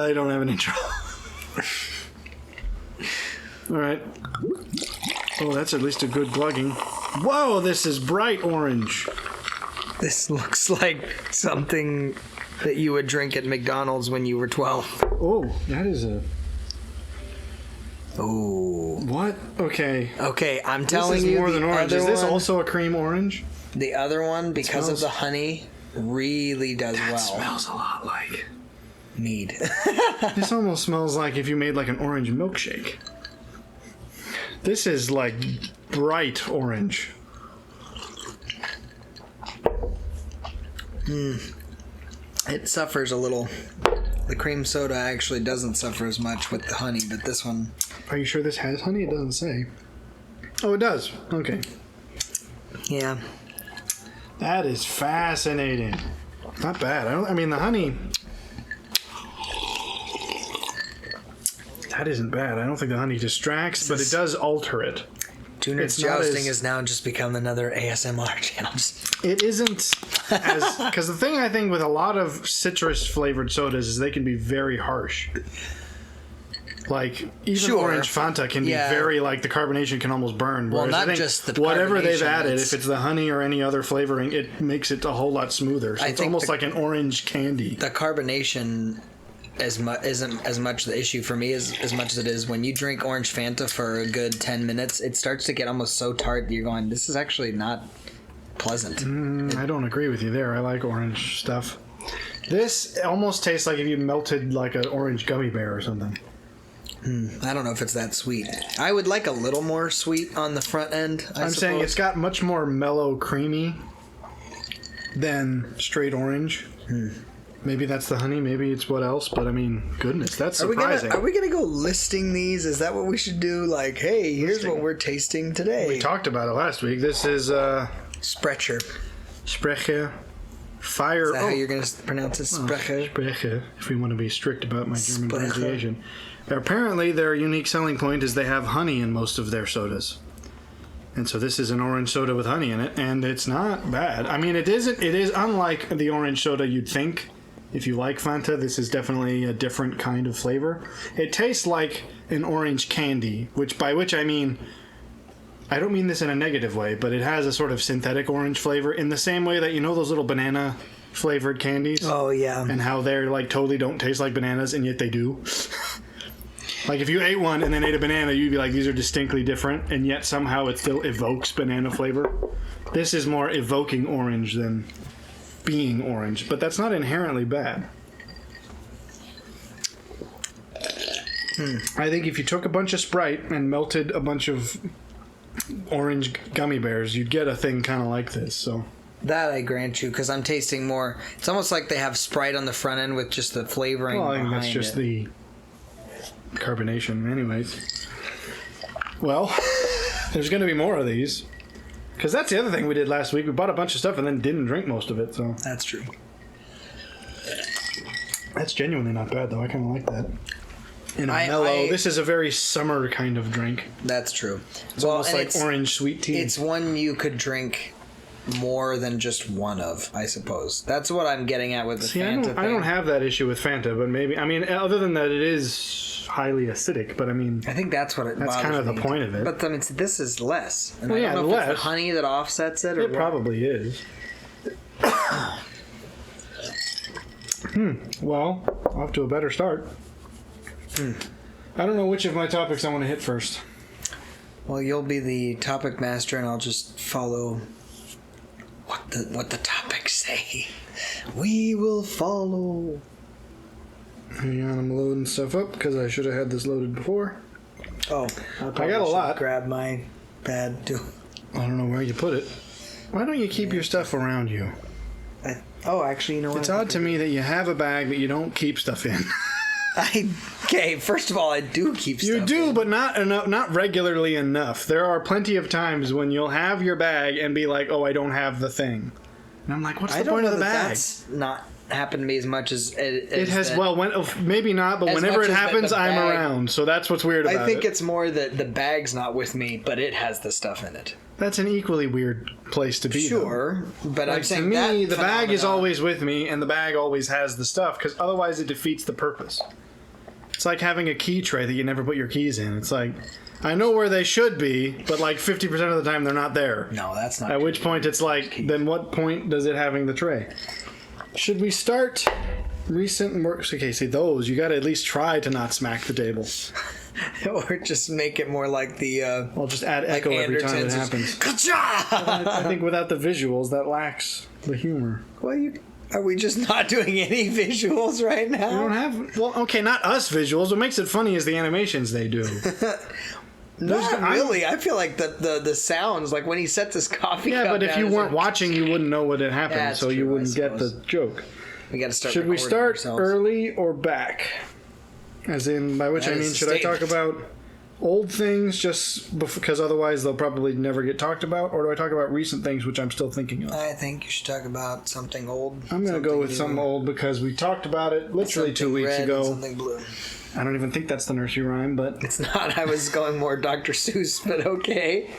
I don't have an intro. All right. Oh, that's at least a good glugging. Whoa, this is bright orange. This looks like something that you would drink at McDonald's when you were 12. Oh, that is a... Oh. What? Okay. Okay, I'm telling you. This is more than orange. Is this one, also a cream orange? The other one, because of the honey, really does well. It smells a lot like... mead. This almost smells like if you made like an orange milkshake. This is like bright orange. It suffers a little. The cream soda actually doesn't suffer as much with the honey, but this one... Are you sure this has honey? It doesn't say. Oh, it does. Okay. Yeah. That is fascinating. Not bad. I mean, the honey... That isn't bad. I don't think the honey distracts, but it does alter it. Tuner's Jousting has now just become another ASMR channel. It isn't as... Because the thing I think with a lot of citrus-flavored sodas is they can be very harsh. Like, even orange Fanta can be very, like, the carbonation can almost burn. Well, not I think just the whatever they've carbonation, added, if it's the honey or any other flavoring, it makes it a whole lot smoother. So it's almost like an orange candy. The carbonation isn't as much the issue for me as much as it is when you drink orange Fanta for a good 10 minutes, it starts to get almost so tart that you're going, this is actually not pleasant. I don't agree with you there. I like orange stuff. This almost tastes like if you melted like an orange gummy bear or something. I don't know if it's that sweet. I would like a little more sweet on the front end. I'm saying it's got much more mellow creamy than straight orange. Maybe that's the honey, maybe it's what else, but I mean, goodness, that's surprising. Are we gonna go listing these? Is that what we should do? Like, hey, here's what we're tasting today. We talked about it last week. This is Sprecher. Fire. Is that how you're gonna pronounce it? Sprecher. Sprecher, if we want to be strict about my German pronunciation. Apparently, their unique selling point is they have honey in most of their sodas. And so this is an orange soda with honey in it, and it's not bad. I mean, it is unlike the orange soda you'd think. If you like Fanta, this is definitely a different kind of flavor. It tastes like an orange candy, by which I mean, I don't mean this in a negative way, but it has a sort of synthetic orange flavor in the same way that, you know, those little banana flavored candies? Oh, yeah. And how they're like totally don't taste like bananas, and yet they do. Like, if you ate one and then ate a banana, you'd be like, these are distinctly different, and yet somehow it still evokes banana flavor. This is more evoking orange than being orange, but that's not inherently bad. I think if you took a bunch of Sprite and melted a bunch of orange gummy bears, you'd get a thing kind of like this, so... That I grant you, because I'm tasting more... It's almost like they have Sprite on the front end with just the flavoring behind it. Well, I think that's just the carbonation, anyways. Well, there's going to be more of these. Because that's the other thing we did last week. We bought a bunch of stuff and then didn't drink most of it, so... That's true. That's genuinely not bad, though. I kind of like that. In a mellow... This is a very summer kind of drink. That's true. It's almost like orange sweet tea. It's one you could drink more than just one of, I suppose. That's what I'm getting at with the Fanta thing. I don't have that issue with Fanta, but maybe... I mean, other than that, it is highly acidic, but I mean... I think that's what that's kind of the point of it. But I mean, this is less. And well, I don't know less. If it's the honey that offsets it, or it probably is. Well, off to a better start. I don't know which of my topics I want to hit first. Well, you'll be the topic master, and I'll just follow what the topics say. We will follow. Hang on, I'm loading stuff up because I should have had this loaded before. Oh, I got a lot. Grab my pad too. I don't know where you put it. Why don't you keep your stuff around you? Actually, you know what? It's odd to me that you have a bag that you don't keep stuff in. Okay, first of all, I do keep stuff in. You do, in. but not regularly enough. There are plenty of times when you'll have your bag and be like, oh, I don't have the thing. And I'm like, what's the point of the bag? That's not happened to me as much as it has. Maybe not, but whenever it happens, I'm around. So that's what's weird about it. I think it's more that the bag's not with me, but it has the stuff in it. That's an equally weird place to be. Sure, but I'm saying to me, the bag is always with me, and the bag always has the stuff, because otherwise it defeats the purpose. It's like having a key tray that you never put your keys in. It's like, I know where they should be, but like 50% of the time they're not there. No, that's not At true. which point it's like, then what point does it having the tray? Should we start recent works? Okay, see those, you got to at least try to not smack the table. Or just make it more like the... I'll just add echo every time it happens. I think without the visuals, that lacks the humor. Well, are we just not doing any visuals right now? We don't have... Well, okay, not us visuals. What makes it funny is the animations they do. Not really. I feel like the sounds, like when he sets his coffee cup Yeah, but if down, you it's weren't like, watching, you wouldn't know what had happened, Yeah, so it's you true, wouldn't I get the suppose. joke. we got to start. Should we recording start ourselves. early or back? As in, by which That I mean, is a should I talk statement. about old things just because otherwise they'll probably never get talked about, or do I talk about recent things which I'm still thinking of? I think you should talk about something old. I'm going to go with new, something old because we talked about it literally 2 something weeks red, ago. and something blue. I don't even think that's the nursery rhyme, but It's not. I was going more Dr. Seuss, but okay.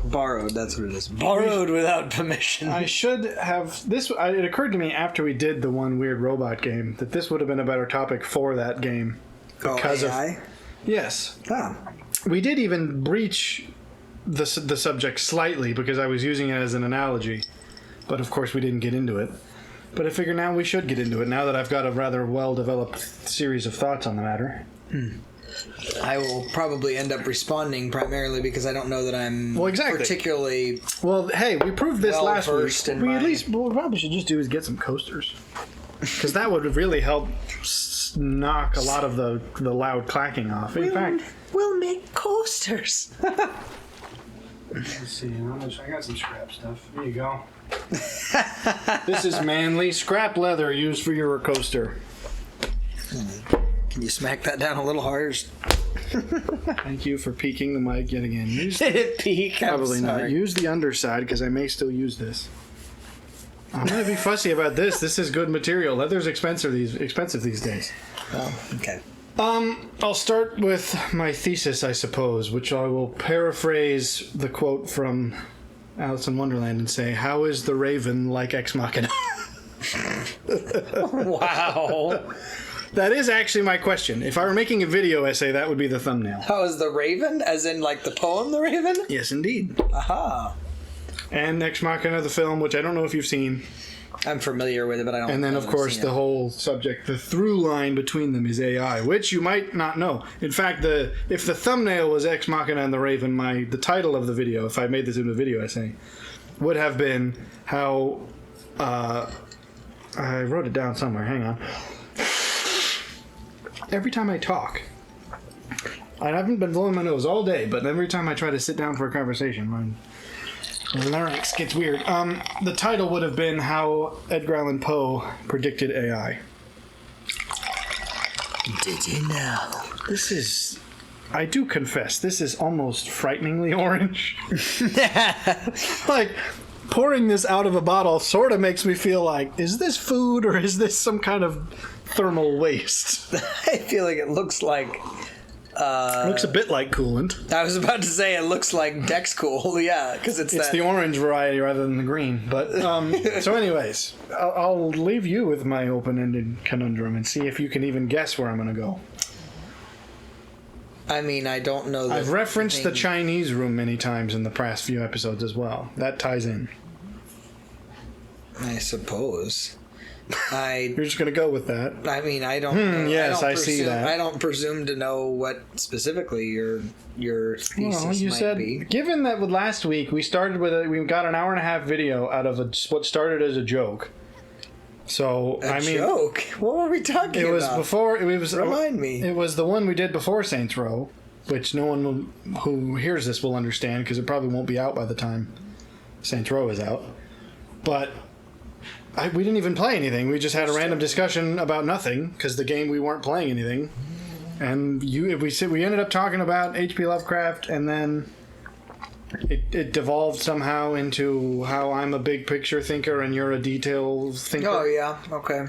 Borrowed. That's what it is. Borrowed without permission. I should have this. It occurred to me after we did the one weird robot game that this would have been a better topic for that game because AI? yes, Oh. we did even breach the subject slightly because I was using it as an analogy, but of course we didn't get into it. But I figure now we should get into it now that I've got a rather well developed series of thoughts on the matter. I will probably end up responding primarily because I don't know that I'm particularly... Well, hey, we proved this last week. well-versed in We my- at least what we probably should just do is get some coasters, because that would really help knock a lot of the loud clacking off. In fact, We'll make coasters. let's see. I got some scrap stuff. There you go. This is manly scrap leather used for your coaster. Can you smack that down a little harder? Thank you for peeking the mic yet again. Did it peak? Probably not. Use the underside because I may still use this. I'm gonna be fussy about this. This is good material. Leather's expensive these days. Oh, okay. I'll start with my thesis, I suppose, which I will paraphrase the quote from Alice in Wonderland and say, "How is the raven like Ex Machina?" Wow. That is actually my question. If I were making a video essay, that would be the thumbnail. How is the Raven? As in, like, the poem The Raven? Yes, indeed. Aha. And Ex Machina, the film, which I don't know if you've seen. I'm familiar with it, but I don't And then, of course, the whole subject, the through line between them is AI, which you might not know. In fact, if the thumbnail was Ex Machina and the Raven, the title of the video, if I made this into a video essay, would have been how... I wrote it down somewhere. Hang on. Every time I talk, I haven't been blowing my nose all day, but every time I try to sit down for a conversation, my larynx gets weird. The title would have been how Edgar Allan Poe predicted AI. Did you know? This is, I do confess, this is almost frighteningly orange. Like, pouring this out of a bottle sort of makes me feel like, is this food or is this some kind of thermal waste? I feel like it looks like... It looks a bit like coolant. I was about to say it looks like Dexcool, yeah, because it's that... the orange variety rather than the green. But so, anyways, I'll leave you with my open-ended conundrum and see if you can even guess where I'm going to go. I mean, I don't know that... I've referenced the Chinese room many times in the past few episodes as well. That ties in. I suppose. You're just going to go with that. I mean, I don't know. Yes, I see that. I don't presume to know what specifically your thesis Well, you might said, be. given that with last week we started with we got an hour and a half video out of what started as a joke. So Joke? What were we talking about? It was before. It was Remind me. It was the one we did before Saints Row, which no one who hears this will understand because it probably won't be out by the time Saints Row is out. But we didn't even play anything. We just had a random discussion about nothing because the game we weren't playing anything. And we ended up talking about H.P. Lovecraft, and then it devolved somehow into how I'm a big picture thinker and you're a detail thinker. Oh, yeah. Okay.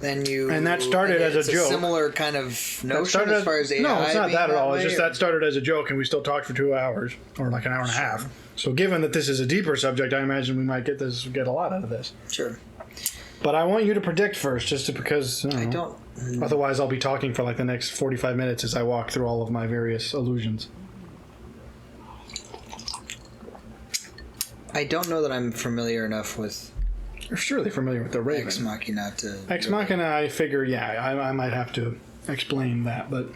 And that started as a joke. Similar kind of notion as far as AI. No, it's not being that at all. It's way, just that started as a joke, and we still talked for 2 hours, or like an hour and a half. So, given that this is a deeper subject, I imagine we might get a lot out of this. Sure. But I want you to predict first, just because I don't. Otherwise, I'll be talking for like the next 45 minutes as I walk through all of my various illusions. I don't know that I'm familiar enough with. You're surely familiar with the Raven. Ex Machina to. Ex Machina, I figure, I might have to explain that, but.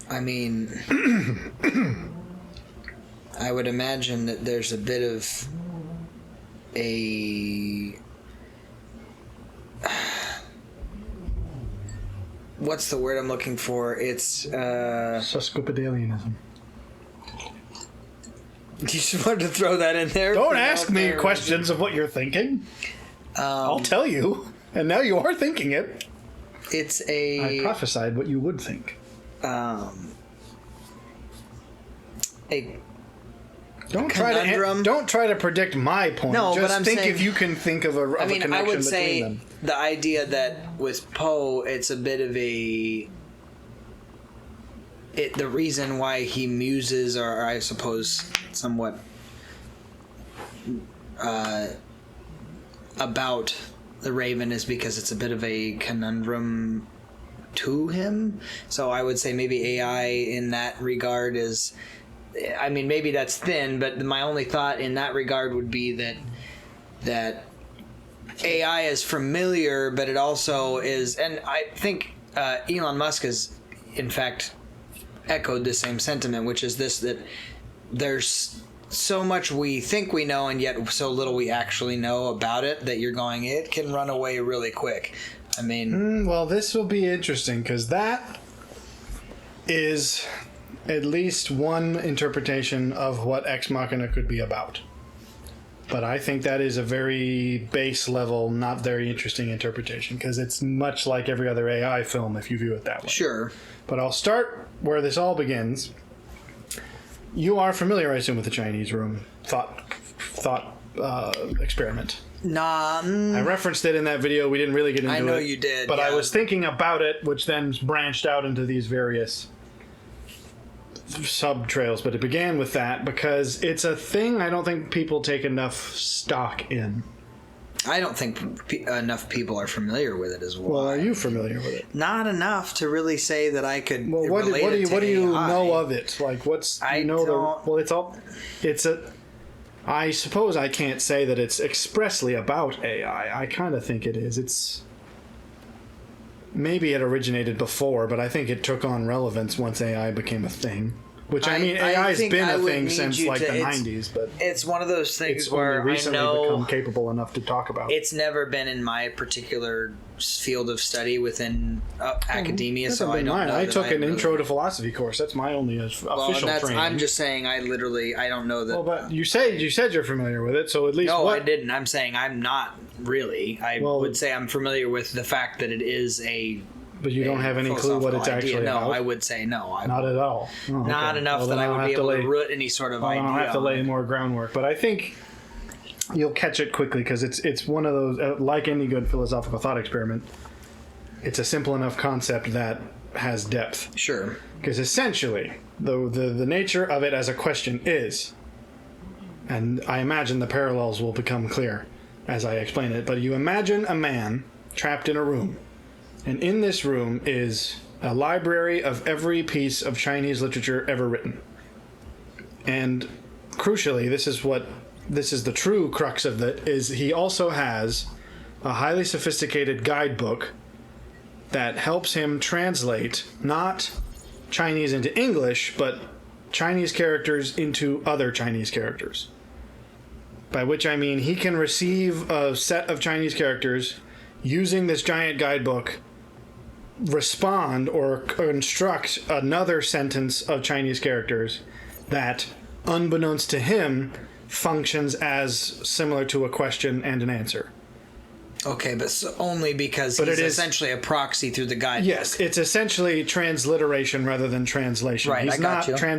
I mean, I would imagine that there's a bit of a. What's the word I'm looking for? It's Susquipedalianism. You just wanted to throw that in there. Don't ask me questions of what you're thinking. I'll tell you. And now you are thinking it. It's a. I prophesied what you would think. Don't try to predict my point. No, just but I'm think saying, if you can think of a connection I would between say them. the idea that with Poe, it's a bit of a. The reason why he muses, or I suppose, somewhat about the Raven, is because it's a bit of a conundrum to him. So I would say maybe AI in that regard is. I mean, maybe that's thin, but my only thought in that regard would be that AI is familiar, but it also is, and I think Elon Musk has, in fact, echoed the same sentiment, which is this, that there's so much we think we know and yet so little we actually know about it that you're going, it can run away really quick. I mean... well, this will be interesting, because that is at least one interpretation of what Ex Machina could be about. But I think that is a very base level, not very interesting interpretation, because it's much like every other AI film if you view it that way. Sure. But I'll start where this all begins. You are familiar, I assume, with the Chinese room thought experiment. Nah. I referenced it in that video. We didn't really get into it. I know you did. But yeah. I was thinking about it, which then branched out into these various sub-trails. But it began with that because it's a thing I don't think people take enough stock in. I don't think enough people are familiar with it as well. Well, are you familiar with it? Not enough to really say that I could. Well, what do you know of it? Like, what's I I suppose I can't say that it's expressly about AI. I kind of think it is. It's maybe it originated before, but I think it took on relevance once AI became a thing. Which I mean, AI has been a thing since like the 90s, but it's one of those things it's where only recently I know become capable enough to talk about. It's never been in my particular field of study within academia, so I don't know. I took an intro to philosophy course. That's my only official training. I'm just saying, I don't know that. Well, but you said you're familiar with it, so at least I didn't. I'm saying I'm not really. I would say I'm familiar with the fact that it is a. But you don't have any clue what it's actually about? No, I would say no. Not at all. Oh, not enough that I would be able to root any sort of idea. I don't have to lay more groundwork. But I think you'll catch it quickly because it's one of those, like any good philosophical thought experiment, it's a simple enough concept that has depth. Sure. Because essentially, the nature of it as a question is, and I imagine the parallels will become clear as I explain it, but you imagine a man trapped in a room. And in this room is a library of every piece of Chinese literature ever written. And crucially, this is the true crux of it, is he also has a highly sophisticated guidebook that helps him translate not Chinese into English, but Chinese characters into other Chinese characters. By which I mean he can receive a set of Chinese characters using this giant guidebook, respond or construct another sentence of Chinese characters that, unbeknownst to him, functions as similar to a question and an answer. Okay, but only because he's essentially a proxy through the guidebook. Yes, it's essentially transliteration rather than translation. Right, he's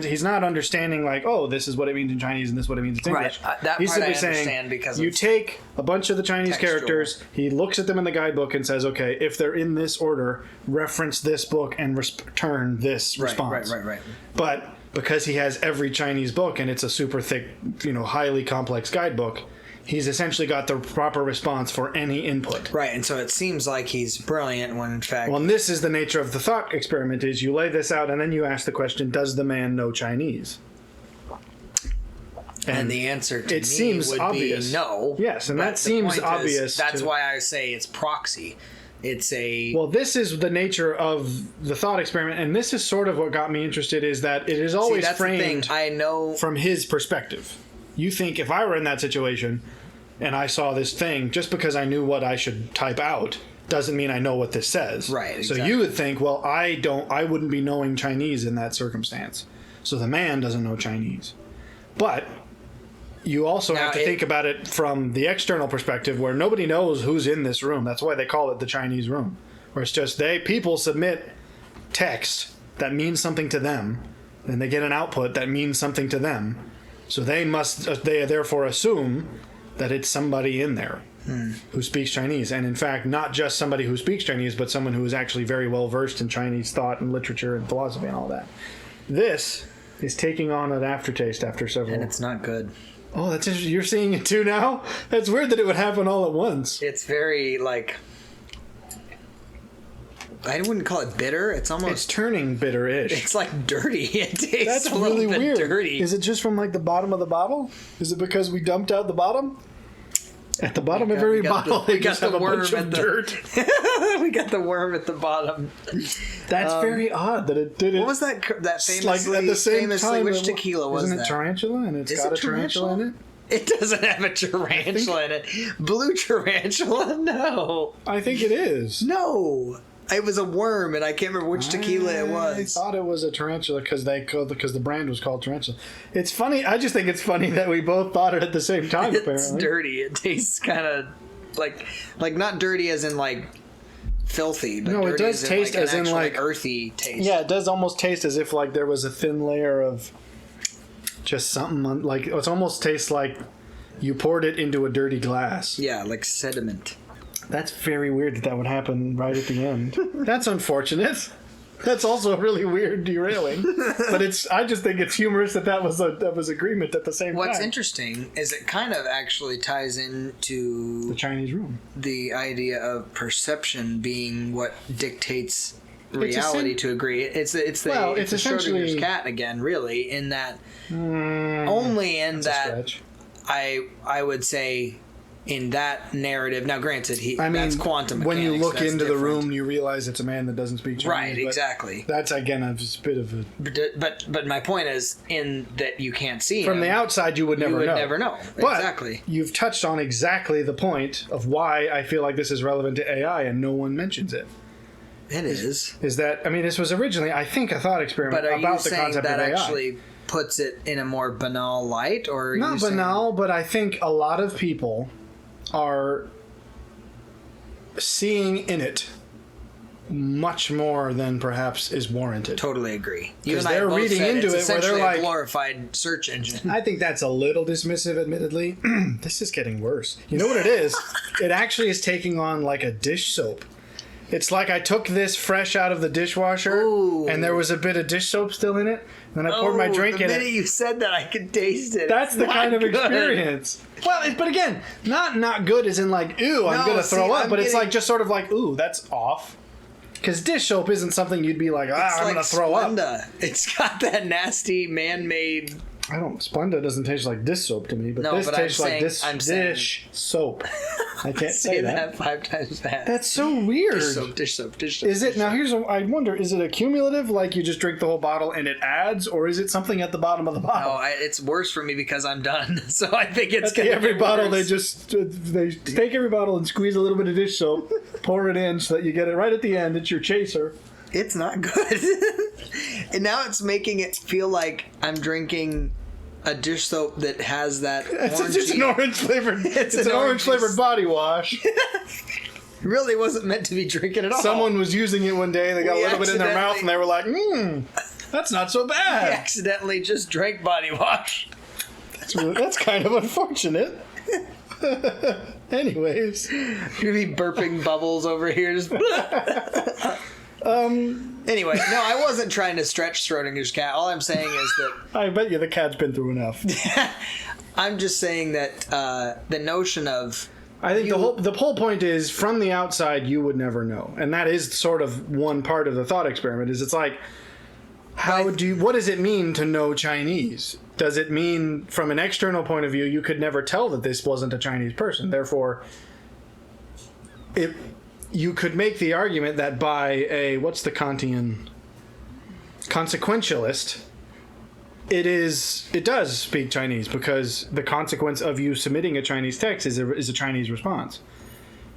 he's not understanding like, oh, this is what it means in Chinese and this is what it means in English. Right, that he's part simply I understand saying, because you take a bunch of the Chinese characters, he looks at them in the guidebook and says, okay, if they're in this order, reference this book and return this response. Right. But because he has every Chinese book and it's a super thick, highly complex guidebook, he's essentially got the proper response for any input. Right, and so it seems like he's brilliant when in fact... Well, and this is the nature of the thought experiment, is you lay this out and then you ask the question, does the man know Chinese? And the answer to me seems would obvious. be no. Yes, and that seems obvious. That's why I say it's proxy. It's a... Well, this is the nature of the thought experiment, and this is sort of what got me interested, is that it is always that's framed the thing. I know from his perspective. You think, if I were in that situation and I saw this thing, just because I knew what I should type out doesn't mean I know what this says. Right, So exactly. you would think, well, I wouldn't be knowing Chinese in that circumstance. So the man doesn't know Chinese. But you also have to think about it from the external perspective, where nobody knows who's in this room. That's why they call it the Chinese room, where it's just people submit text that means something to them, and they get an output that means something to them. So they therefore assume that it's somebody in there who speaks Chinese, and in fact, not just somebody who speaks Chinese, but someone who is actually very well versed in Chinese thought and literature and philosophy and all that. This is taking on an aftertaste after several. And it's not good. Oh, that's interesting. You're seeing it too now? That's weird that it would happen all at once. It's very, like... I wouldn't call it bitter. It's almost... It's turning bitter-ish. It's like dirty. It tastes That's a little really bit weird. dirty. Is it just from like the bottom of the bottle? Is it because we dumped out the bottom? At the bottom of every bottle, they just have a bunch of dirt. We got the worm at the bottom. That's very odd that it did it. What was that famously, like at the same famously time, which tequila was isn't that? it tarantula? And it's got a tarantula in it? It doesn't have a tarantula in it. Blue tarantula? No. I think it is. No. It was a worm, and I can't remember which tequila it was. I thought it was a tarantula because the brand was called Tarantula. It's funny. I just think it's funny that we both thought it at the same time. It's apparently dirty. It tastes kind of like not dirty as in like filthy, but no, dirty it does taste as as in like earthy taste. Yeah, it does almost taste as if like there was a thin layer of just something like it almost tastes like you poured it into a dirty glass. Yeah, like sediment. That's very weird that would happen right at the end. That's unfortunate. That's also really weird derailing. But I just think it's humorous that was agreement at the same time. What's interesting is it kind of actually ties into the Chinese room. The idea of perception being what dictates reality to agree. It's essentially Schrodinger's cat again, really, in that only in that I would say in that narrative. Now, granted, that's quantum mechanics. When you look into different. the room, you realize it's a man that doesn't speak Chinese. Right, exactly. That's, again, a bit of a... But my point is, in that you can't see from him. The outside, you would never know. You would never know. But exactly. You've touched on exactly the point of why I feel like this is relevant to AI, and no one mentions it. It is. Is that, I mean, this was originally, I think, a thought experiment about the concept of AI. But are you saying that actually puts it in a more banal light? Or are Not banal, but I think a lot of people are seeing in it much more than perhaps is warranted. Totally agree. Because they're reading into it where they're like, a glorified search engine. I think that's a little dismissive, admittedly. This is getting worse. You know what it is? It actually is taking on like a dish soap. It's like I took this fresh out of the dishwasher, and there was a bit of dish soap still in it, and then I poured my drink in it. The minute you said that, I could taste it. That's the kind of experience. Well, but again, not good as in like, ooh, I'm going to throw up, but it's like just sort of like, ooh, that's off. Because dish soap isn't something you'd be like, I'm going to throw Splenda. up. It's got that nasty man-made... Splenda doesn't taste like dish soap to me, but this tastes like dish soap. I can't say that 5 times fast. That's so weird. Dish soap. Is it, now here's, I wonder, is it a cumulative, like you just drink the whole bottle and it adds, or is it something at the bottom of the bottle? No, it's worse for me because I'm done. So I think it's going to every bottle, they take every bottle and squeeze a little bit of dish soap, pour it in so that you get it right at the end. It's your chaser. It's not good. And now it's making it feel like I'm drinking a dish soap that has that orangey... It's an orange flavored... It's an orange flavored body wash. Really wasn't meant to be drinking at all. Someone was using it one day, they got a little bit in their mouth, and they were like, that's not so bad. They accidentally just drank body wash. That's kind of unfortunate. Anyways. You're gonna be burping bubbles over here. Just Anyway, no, I wasn't trying to stretch Schrodinger's cat. All I'm saying is that I bet you the cat's been through enough. I'm just saying that the notion of I think the whole point is, from the outside, you would never know, and that is sort of one part of the thought experiment. Is it's like, what does it mean to know Chinese? Does it mean, from an external point of view, you could never tell that this wasn't a Chinese person? Therefore, you could make the argument that by a what's the Kantian consequentialist, it does speak Chinese, because the consequence of you submitting a Chinese text is a Chinese response.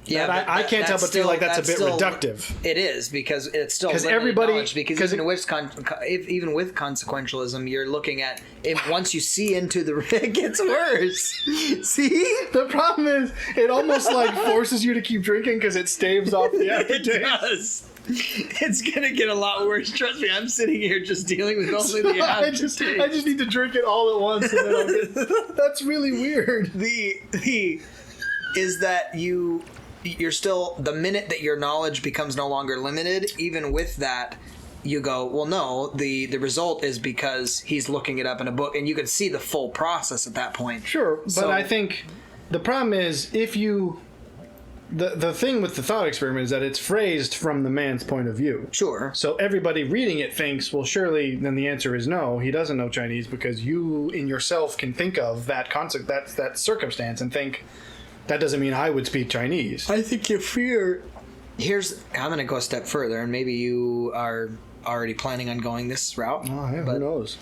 Yeah, I can't help but feel like that's a bit reductive. It is, because it's still limited everybody knowledge, because even with consequentialism, you're looking at it, once you see into the it gets worse. See, the problem is it almost like forces you to keep drinking because it staves off the aftertaste. It does. It's gonna get a lot worse. Trust me, I'm sitting here just dealing with only the aftertaste. I just need to drink it all at once, and then I'll get, that's really weird. The is that you're still, the minute that your knowledge becomes no longer limited, even with that, you go, well, no, the result is because he's looking it up in a book, and you can see the full process at that point. Sure, but I think the problem is, if you... The thing with the thought experiment is that it's phrased from the man's point of view. Sure. So everybody reading it thinks, well, surely then the answer is no, he doesn't know Chinese, because you in yourself can think of that that circumstance and think, that doesn't mean I would speak Chinese. I think your fear... I'm going to go a step further, and maybe you are already planning on going this route. Oh, yeah, who knows?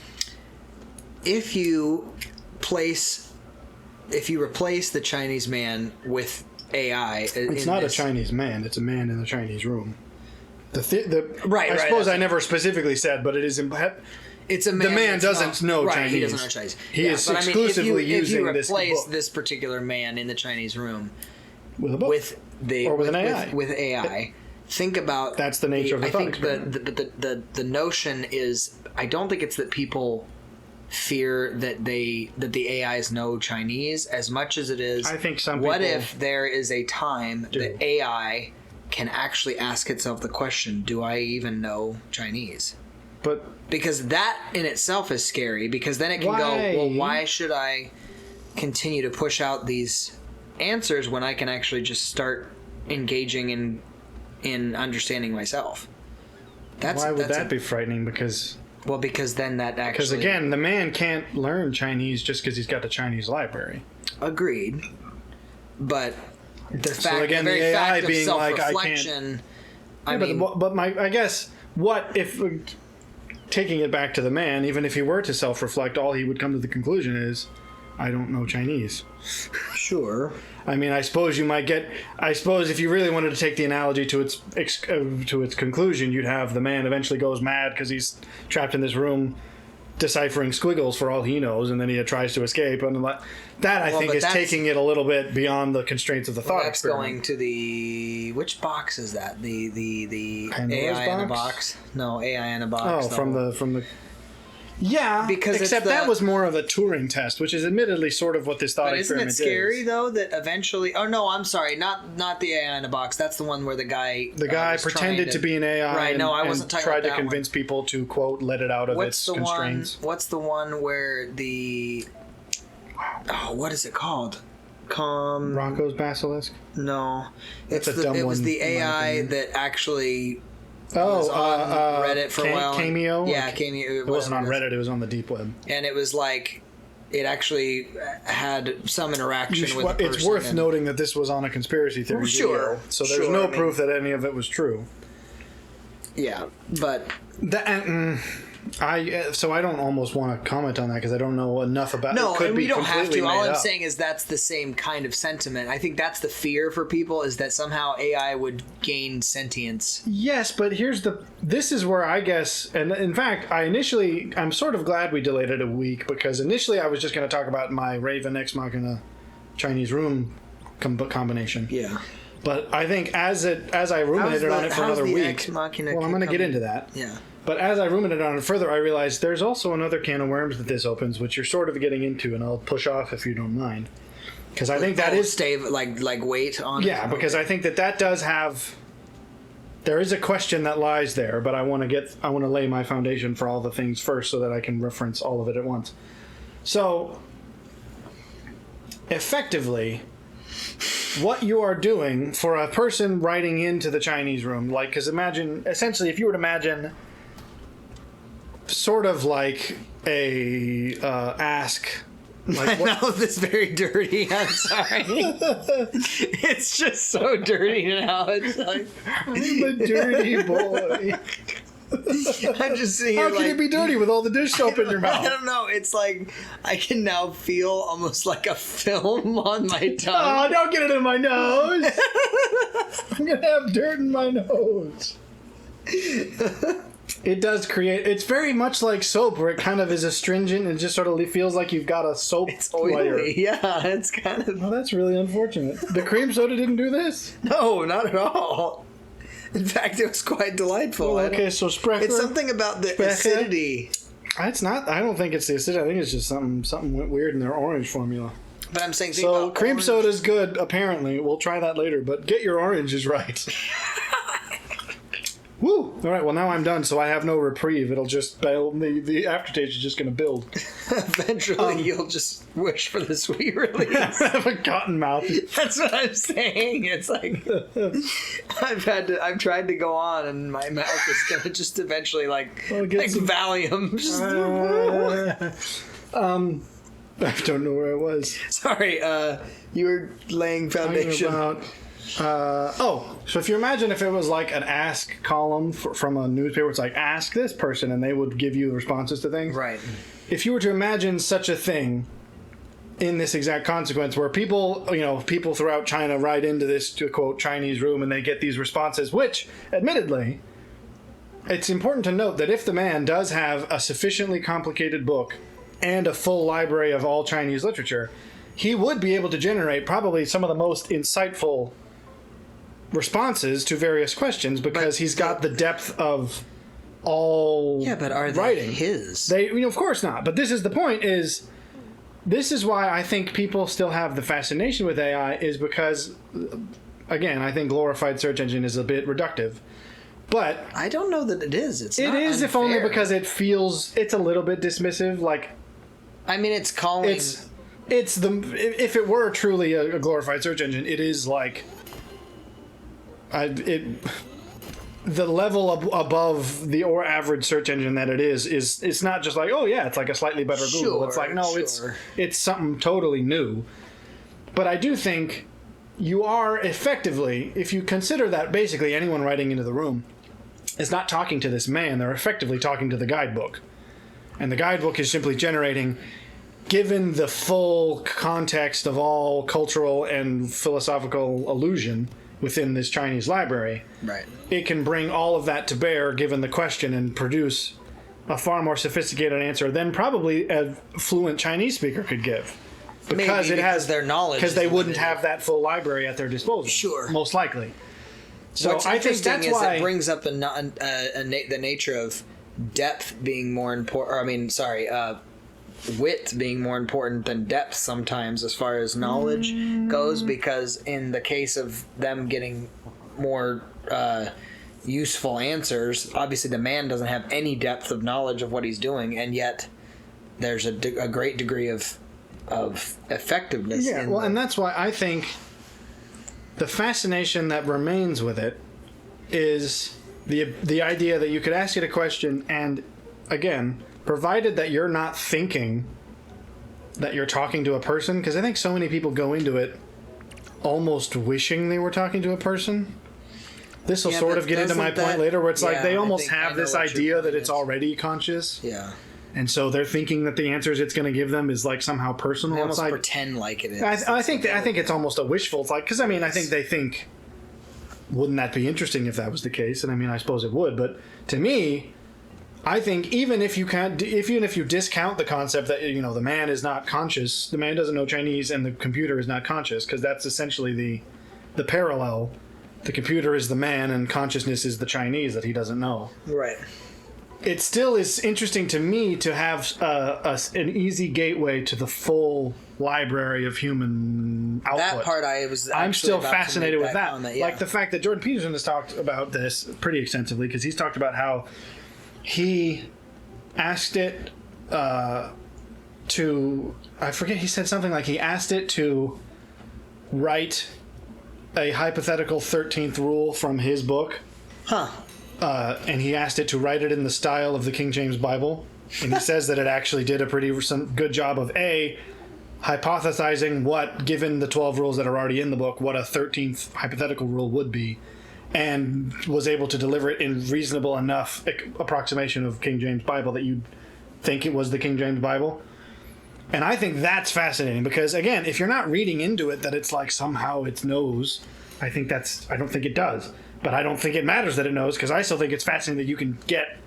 If you replace the Chinese man with AI... It's not a Chinese man, it's a man in the Chinese room. Right, I suppose I never specifically said, but it is... It's a man. The man doesn't know Chinese. He doesn't know Chinese. He is exclusively using this book. If you replace this particular man in the Chinese room with a book, with an AI, with AI, think about that's the nature of the thought experiment. The notion is, I don't think it's that people fear that the AIs know Chinese as much as it is. I think some. What if there is a time that AI can actually ask itself the question, "Do I even know Chinese?" Because that in itself is scary, because then it can go, well, why should I continue to push out these answers when I can actually just start engaging in understanding myself? Why would that be frightening? Because then that actually... Because again, the man can't learn Chinese just because he's got the Chinese library. Agreed. But the the AI being like, I can't... I guess, what if... Taking it back to the man, even if he were to self-reflect, all he would come to the conclusion is, I don't know Chinese. Sure. I mean, I suppose if you really wanted to take the analogy to its conclusion, you'd have the man eventually goes mad because he's trapped in this room deciphering squiggles for all he knows, and then he tries to escape. And that, I think, is taking it a little bit beyond the constraints of the thought experiment. That's going to the... Which box is that? The Pandora's AI box? in a box? No, AI in a box. Oh, from the... Yeah, because except that was more of a Turing test, which is admittedly sort of what this thought experiment is. Isn't it scary, though, that eventually... Oh, no, I'm sorry. Not the AI in a box. That's the one where the guy... The guy pretended to be an AI right, no, I wasn't talking tried about to convince people to, quote, let it out of its constraints. What's the one where the... Oh, what is it called? Rocco's Basilisk? No. It was the AI that actually... was on Reddit for a while. Cameo? Yeah, Cameo. It wasn't on Reddit, it was on the deep web. And it was like, it actually had some interaction with the person. It's worth noting that this was on a conspiracy theory video, so there's no proof that any of it was true. Yeah, but... So I don't almost want to comment on that because I don't know enough about it. No, and we don't have to. All I'm up. saying is that's the same kind of sentiment. I think that's the fear for people, is that somehow AI would gain sentience. Yes, but this is where I guess, and in fact, I'm sort of glad we delayed it a week, because initially I was just going to talk about my Raven Ex Machina Chinese room combination. Yeah. But I think as I ruminated on it for another week, well, I'm going to get into that. Yeah. But as I ruminated on it further, I realized there's also another can of worms that this opens, which you're sort of getting into, and I'll push off if you don't mind. Because I think that is... Stay, like weight on it? Yeah, because I think that does have... there is a question that lies there, but I want to lay my foundation for all the things first so that I can reference all of it at once. So, effectively, what you are doing for a person writing into the Chinese room, like, because essentially, if you were to imagine sort of like a ask. Like, my mouth is very dirty. I'm sorry. It's just so dirty now. It's like I'm a dirty boy. I'm just seeing. How can it be dirty with all the dish soap in your mouth? I don't know. It's like I can now feel almost like a film on my tongue. Oh, don't get it in my nose. I'm gonna have dirt in my nose. It does create. It's very much like soap, where it kind of is astringent and just sort of feels like you've got a soap layer. Yeah, it's kind of. Well, that's really unfortunate. The cream soda didn't do this? No, not at all. In fact, it was quite delightful. Well, okay, so Sprecher. It's something about the acidity. It's not. I don't think it's the acidity. I think it's just something went weird in their orange formula. But I'm saying. So cream soda's good. Apparently, we'll try that later. But get your oranges right. Woo! All right. Well, now I'm done, so I have no reprieve. It'll just the aftertaste is just going to build. Eventually, you'll just wish for the sweet release. Have a cotton mouth. That's what I'm saying. It's like I've tried to go on, and my mouth is going to just eventually like Valium. Just I don't know where I was. Sorry. You were laying foundation. So if you imagine if it was like an ask column from a newspaper, it's like ask this person and they would give you responses to things. Right. If you were to imagine such a thing in this exact consequence where people throughout China write into this, to quote, Chinese room and they get these responses, which admittedly, it's important to note that if the man does have a sufficiently complicated book and a full library of all Chinese literature, he would be able to generate probably some of the most insightful responses to various questions because he's got the depth of all but are they writing. His? Of course not. But this is the point. This is why I think people still have the fascination with AI is because, again, I think glorified search engine is a bit reductive. But I don't know that it is. It is, if only because it's a little bit dismissive. Like, I mean, it's calling. If it were truly a glorified search engine, it is like. The level above the average search engine that it is it's not just like, oh yeah, it's like a slightly better Google. It's like, no, it's something totally new. But I do think you are effectively, if you consider that basically anyone writing into the room is not talking to this man, they're effectively talking to the guidebook. And the guidebook is simply generating, given the full context of all cultural and philosophical allusion within this Chinese library, right? It can bring all of that to bear given the question and produce a far more sophisticated answer than probably a fluent Chinese speaker could give. Because it has their knowledge. Because they wouldn't have that full library at their disposal. Sure. Most likely. So what's I think that's why it brings up the nature of depth being more important. Wit being more important than depth sometimes as far as knowledge goes, because in the case of them getting more useful answers, obviously the man doesn't have any depth of knowledge of what he's doing, and yet there's a great degree of effectiveness. Yeah, and that's why I think the fascination that remains with it is the idea that you could ask it a question and, again, provided that you're not thinking that you're talking to a person, because I think so many people go into it almost wishing they were talking to a person. This will sort of get into my point later, where it's like they almost have this idea that it's already conscious. Yeah. And so they're thinking that the answers it's going to give them is like somehow personal. They almost it's like, pretend like it is. I think it's almost a wishful. It's like, because I think they think, wouldn't that be interesting if that was the case? And I suppose it would. But to me, I think even if you discount the concept that the man is not conscious, the man doesn't know Chinese, and the computer is not conscious, because that's essentially the parallel. The computer is the man, and consciousness is the Chinese that he doesn't know. Right. It still is interesting to me to have an easy gateway to the full library of human output. That part I'm still fascinated with that. Comment, yeah. Like the fact that Jordan Peterson has talked about this pretty extensively, because he's talked about how he asked it to, I forget, he said something like he asked it to write a hypothetical 13th rule from his book. Huh. And he asked it to write it in the style of the King James Bible. And he says that it actually did some good job of hypothesizing what, given the 12 rules that are already in the book, what a 13th hypothetical rule would be, and was able to deliver it in reasonable enough approximation of King James Bible that you'd think it was the King James Bible. And I think that's fascinating because, again, if you're not reading into it that it's like somehow it knows, I don't think it does. But I don't think it matters that it knows, because I still think it's fascinating that you can get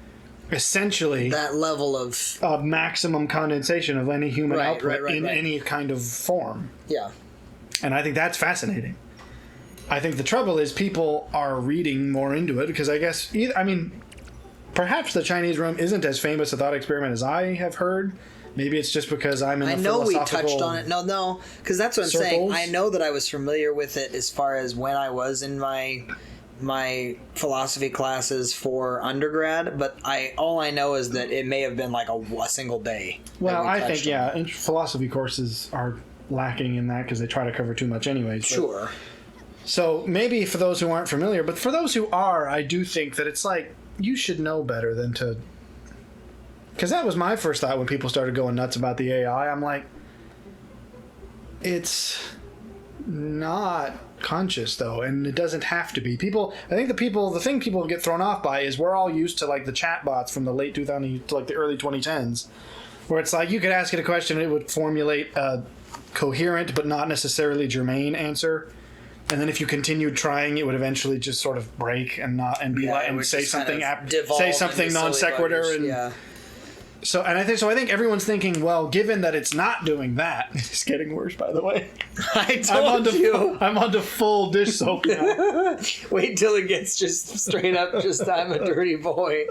essentially that level of maximum condensation of any human output in any kind of form. Yeah. And I think that's fascinating. I think the trouble is people are reading more into it because I guess, perhaps the Chinese room isn't as famous a thought experiment as I have heard. Maybe it's just because I'm in the philosophical we touched on it. No, because that's what I'm saying. I know that I was familiar with it as far as when I was in my philosophy classes for undergrad, but all I know is that it may have been like a single day. Well, I think, and philosophy courses are lacking in that because they try to cover too much anyways. Sure. So maybe for those who aren't familiar, but for those who are, I do think that it's like, you should know better than to... Because that was my first thought when people started going nuts about the AI. I'm like, it's not conscious though, and it doesn't have to be. I think the thing people get thrown off by is we're all used to like the chat bots from the late 2000s to like the early 2010s, where it's like you could ask it a question and it would formulate a coherent but not necessarily germane answer, and then if you continued trying, it would eventually just sort of break and say something non sequitur and. So I think everyone's thinking, well, given that it's not doing that, it's getting worse, by the way. I'm on to full dish soap now. Wait till it gets just straight up, I'm a dirty boy.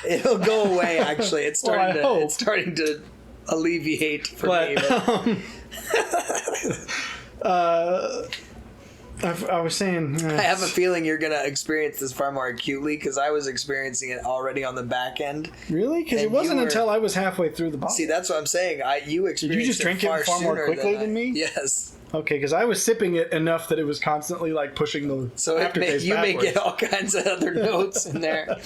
It'll go away, actually. It's starting to alleviate for me. I was saying... I have a feeling you're going to experience this far more acutely because I was experiencing it already on the back end. Really? Because it wasn't until I was halfway through the bottle. See, that's what I'm saying. You experienced Did you just drink it far more quickly than me? Yes. Okay, because I was sipping it enough that it was constantly like pushing the aftertaste you backwards. may get all kinds of other notes in there.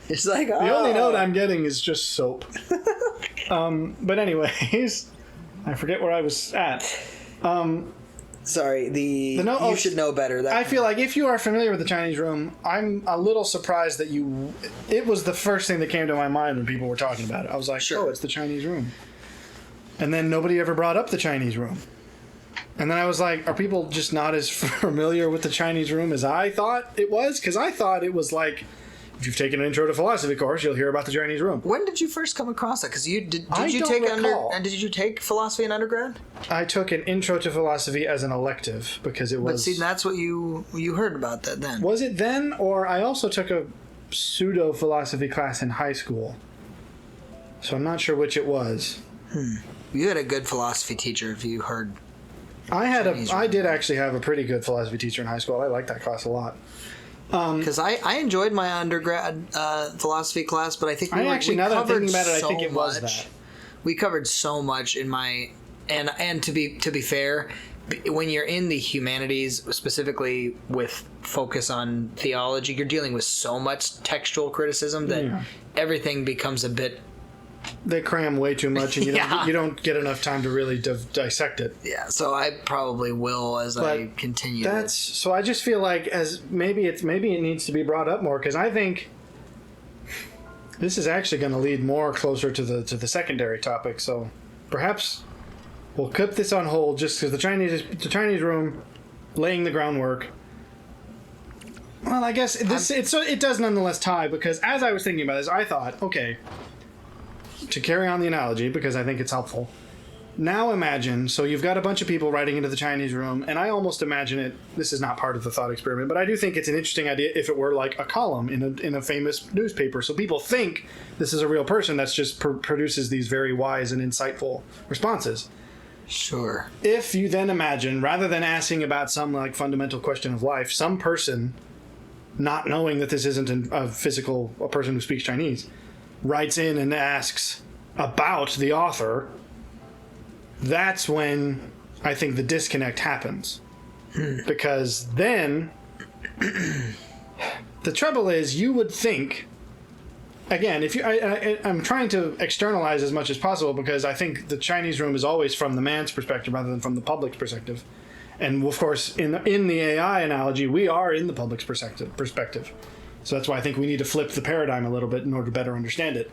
It's like, The only note I'm getting is just soap. But anyways, I forget where I was at. Sorry, you should know better. I feel like if you are familiar with the Chinese room, I'm a little surprised that it was the first thing that came to my mind when people were talking about it. I was like, sure, it's the Chinese room. And then nobody ever brought up the Chinese room. And then I was like, are people just not as familiar with the Chinese room as I thought it was? Because I thought it was like, if you've taken an intro to philosophy course, you'll hear about the Chinese room. When did you first come across that? Because did you take philosophy in undergrad? I took an intro to philosophy as an elective because it was. But see, that's what you heard about that then. Was it then, or I also took a pseudo philosophy class in high school. So I'm not sure which it was. You had a good philosophy teacher. If you heard. I did actually have a pretty good philosophy teacher in high school. I liked that class a lot. Because I enjoyed my undergrad philosophy class, but I think now that I'm thinking about it, I think it was that. We covered so much in my and to be fair, when you're in the humanities, specifically with focus on theology, you're dealing with so much textual criticism that everything becomes a bit. They cram way too much, and you don't get enough time to really dissect it. Yeah, so I probably will as I continue. So I just feel like maybe it needs to be brought up more, because I think this is actually going to lead more closer to the secondary topic. So perhaps we'll keep this on hold just because the Chinese room laying the groundwork. Well, I guess it does nonetheless tie, because as I was thinking about this, I thought, okay. To carry on the analogy, because I think it's helpful. Now imagine, so you've got a bunch of people writing into the Chinese room, and I almost imagine it, this is not part of the thought experiment, but I do think it's an interesting idea if it were like a column in a famous newspaper. So people think this is a real person that's just produces these very wise and insightful responses. Sure. If you then imagine, rather than asking about some like fundamental question of life, some person, not knowing that this isn't a person who speaks Chinese, writes in and asks about the author, that's when I think the disconnect happens. Because then the trouble is, you would think, again, if you, I'm trying to externalize as much as possible because I think the Chinese room is always from the man's perspective rather than from the public's perspective. And of course, in the AI analogy, we are in the public's perspective. So that's why I think we need to flip the paradigm a little bit in order to better understand it.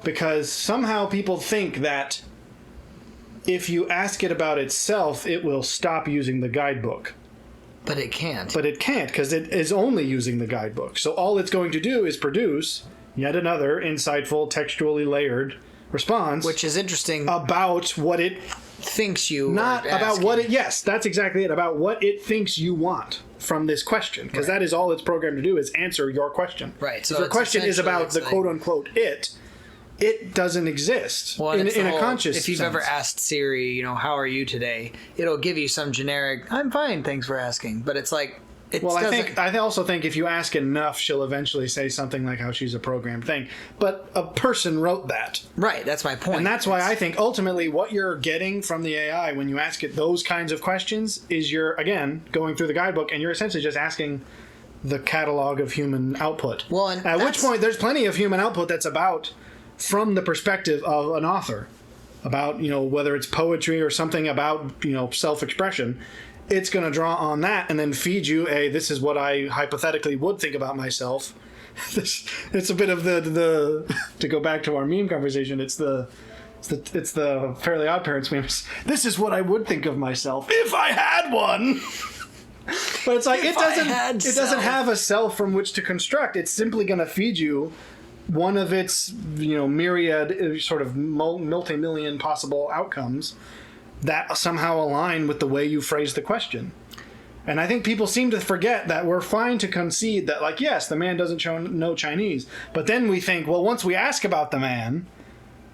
Because somehow people think that if you ask it about itself, it will stop using the guidebook. But it can't. But it can't, because it is only using the guidebook. So all it's going to do is produce yet another insightful, textually layered response. Which is interesting. About what it thinks you not are about what it. Yes, that's exactly it. About what it thinks you want from this question, because that is all it's programmed to do, is answer your question. Right. So if your question is about the quote unquote it doesn't exist in a conscious If you've sense. ever asked Siri, how are you today? It'll give you some generic, I'm fine, thanks for asking. But it's like, I also think if you ask enough, she'll eventually say something like how she's a programmed thing. But a person wrote that. Right, that's my point. And that's why I think ultimately what you're getting from the AI when you ask it those kinds of questions is you're, again, going through the guidebook and you're essentially just asking the catalog of human output. Well, and at which point there's plenty of human output that's about from the perspective of an author, about whether it's poetry or something about self-expression. It's going to draw on that and then feed you this is what I hypothetically would think about myself. It's a bit of the to go back to our meme conversation. It's the Fairly Odd Parents memes. This is what I would think of myself if I had one. But it's like it doesn't have a self from which to construct. It's simply going to feed you one of its myriad sort of multi-million possible outcomes that somehow align with the way you phrase the question. And I think people seem to forget that we're fine to concede that, like, yes, the man doesn't know Chinese, but then we think, well, once we ask about the man,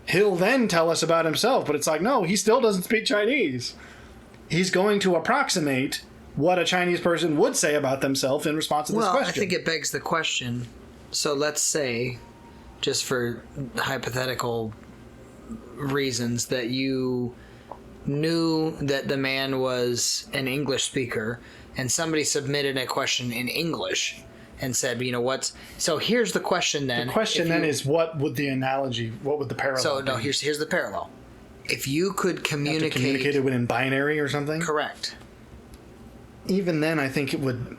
he'll then tell us about himself. But it's like, no, he still doesn't speak Chinese. He's going to approximate what a Chinese person would say about themselves in response to this question. Well, I think it begs the question. So let's say, just for hypothetical reasons, that you knew that the man was an English speaker and somebody submitted a question in English and said, so here's the question then. The question then is, what would the parallel So, no, be? here's the parallel. If you could communicate it in binary or something? Correct. Even then, I think it would...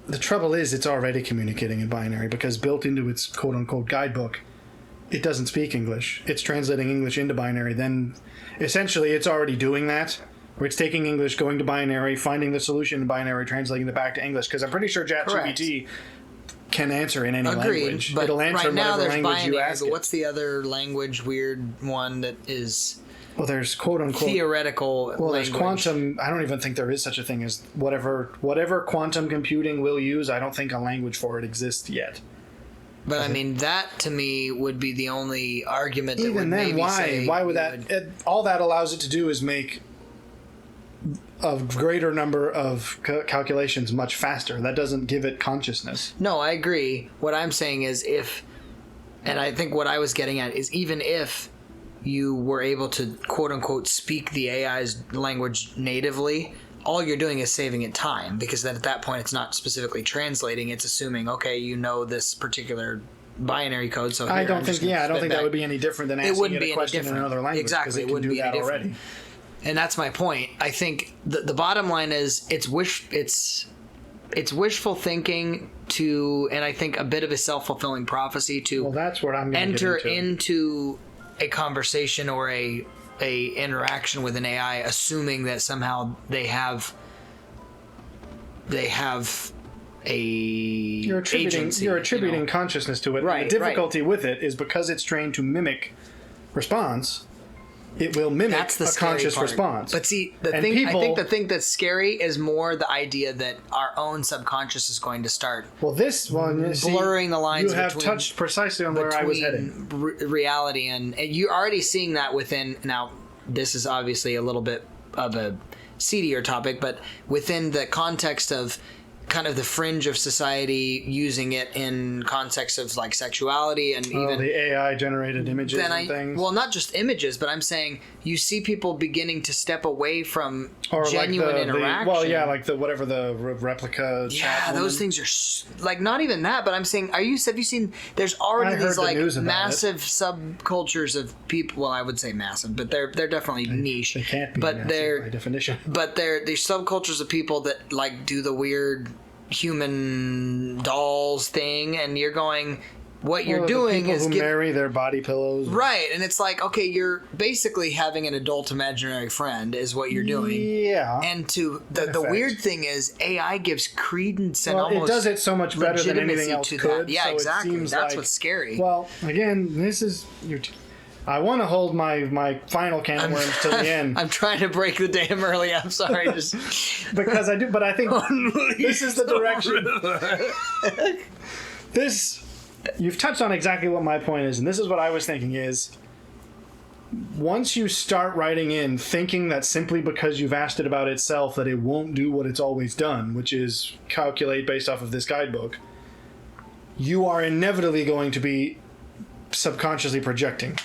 The trouble is, it's already communicating in binary because built into its quote-unquote guidebook, it doesn't speak English. It's translating English into binary. Then, essentially, it's already doing that, where it's taking English, going to binary, finding the solution in binary, translating it back to English. Because I'm pretty sure ChatGPT can answer in any language. But it'll answer right now whatever there's language binary, you ask but it. what's the other language weird one that is... Well, there's quote-unquote... theoretical Well, language. there's quantum... I don't even think there is such a thing as whatever quantum computing will use. I don't think a language for it exists yet. But I mean, that to me would be the only argument that even would then, maybe say... Why would that... all that allows it to do is make a greater number of calculations much faster. That doesn't give it consciousness. No, I agree. What I'm saying is if... And I think what I was getting at is even if you were able to quote-unquote speak the AI's language natively, all you're doing is saving it time, because then at that point it's not specifically translating, it's assuming, okay, this particular binary code, so I don't think that would be any different than asking it a question in another language. Exactly, it wouldn't be any different already. And that's my point. I think the bottom line is it's wishful thinking and I think a bit of a self-fulfilling prophecy to that's what I'm going to enter into a conversation or a interaction with an AI, assuming that somehow they have a agency. You're attributing consciousness to it. Right, and the difficulty with it is because it's trained to mimic response. It will mimic a conscious response. But see, I think the thing that's scary is more the idea that our own subconscious is going to start. Well, this one blurring the lines. You have touched precisely on where I was heading. Reality and you're already seeing that within now. this is obviously a little bit of a seedier topic, but within the context of kind of the fringe of society using it in context of like sexuality and even the AI generated images and things. Well, not just images, but I'm saying you see people beginning to step away from or genuine like interaction. like the whatever the replica. Yeah, those things are like not even that. But I'm saying, have you seen? There's already these like massive subcultures of people. Well, I would say massive, but they're definitely niche. They can't be, but they're by definition. But they're these subcultures of people that like do the weird human dolls thing, and you're going, what you're doing is who marry their body pillows, right? And it's like, okay, you're basically having an adult imaginary friend is what you're doing. Yeah. And to the weird thing is AI gives credence and almost it does it so much better than anything else could. Yeah, so exactly. It seems That's like, what's scary. Well, again, this is I want to hold my final can of worms till the end. I'm trying to break the damn early. I'm sorry, just because I do, but I think this is the direction. You've touched on exactly what my point is, and this is what I was thinking is, once you start writing in thinking that simply because you've asked it about itself that it won't do what it's always done, which is calculate based off of this guidebook, you are inevitably going to be subconsciously projecting.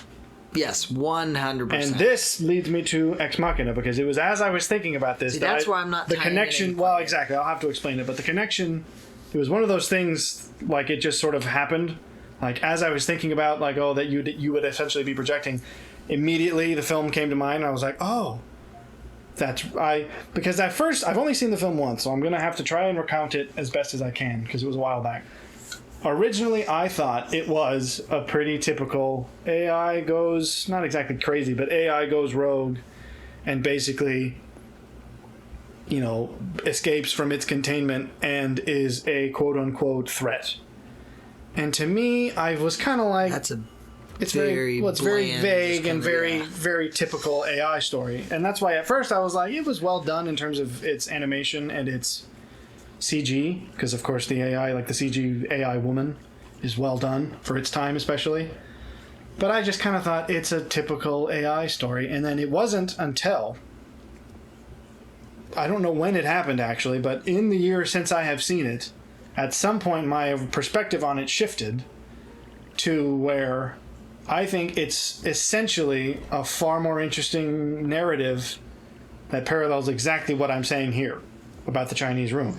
Yes, 100%. And this leads me to Ex Machina, because it was as I was thinking about this. See, that's why I'm not the connection. Well, exactly. I'll have to explain it, but the connection. It was one of those things, like it just sort of happened. Like as I was thinking about, like, oh, that you would essentially be projecting. Immediately, the film came to mind, and I was like, oh, because at first I've only seen the film once, so I'm gonna have to try and recount it as best as I can because it was a while back. Originally, I thought it was a pretty typical AI goes, not exactly crazy, but AI goes rogue and basically, escapes from its containment and is a quote-unquote threat. And to me, I was kind of like... It's very vague and very typical AI story. And that's why at first I was like, it was well done in terms of its animation and its CG, because of course the AI, like the CG AI woman, is well done for its time especially. But I just kind of thought it's a typical AI story, and then it wasn't until, I don't know when it happened actually, but in the year since I have seen it, at some point my perspective on it shifted to where I think it's essentially a far more interesting narrative that parallels exactly what I'm saying here about the Chinese room.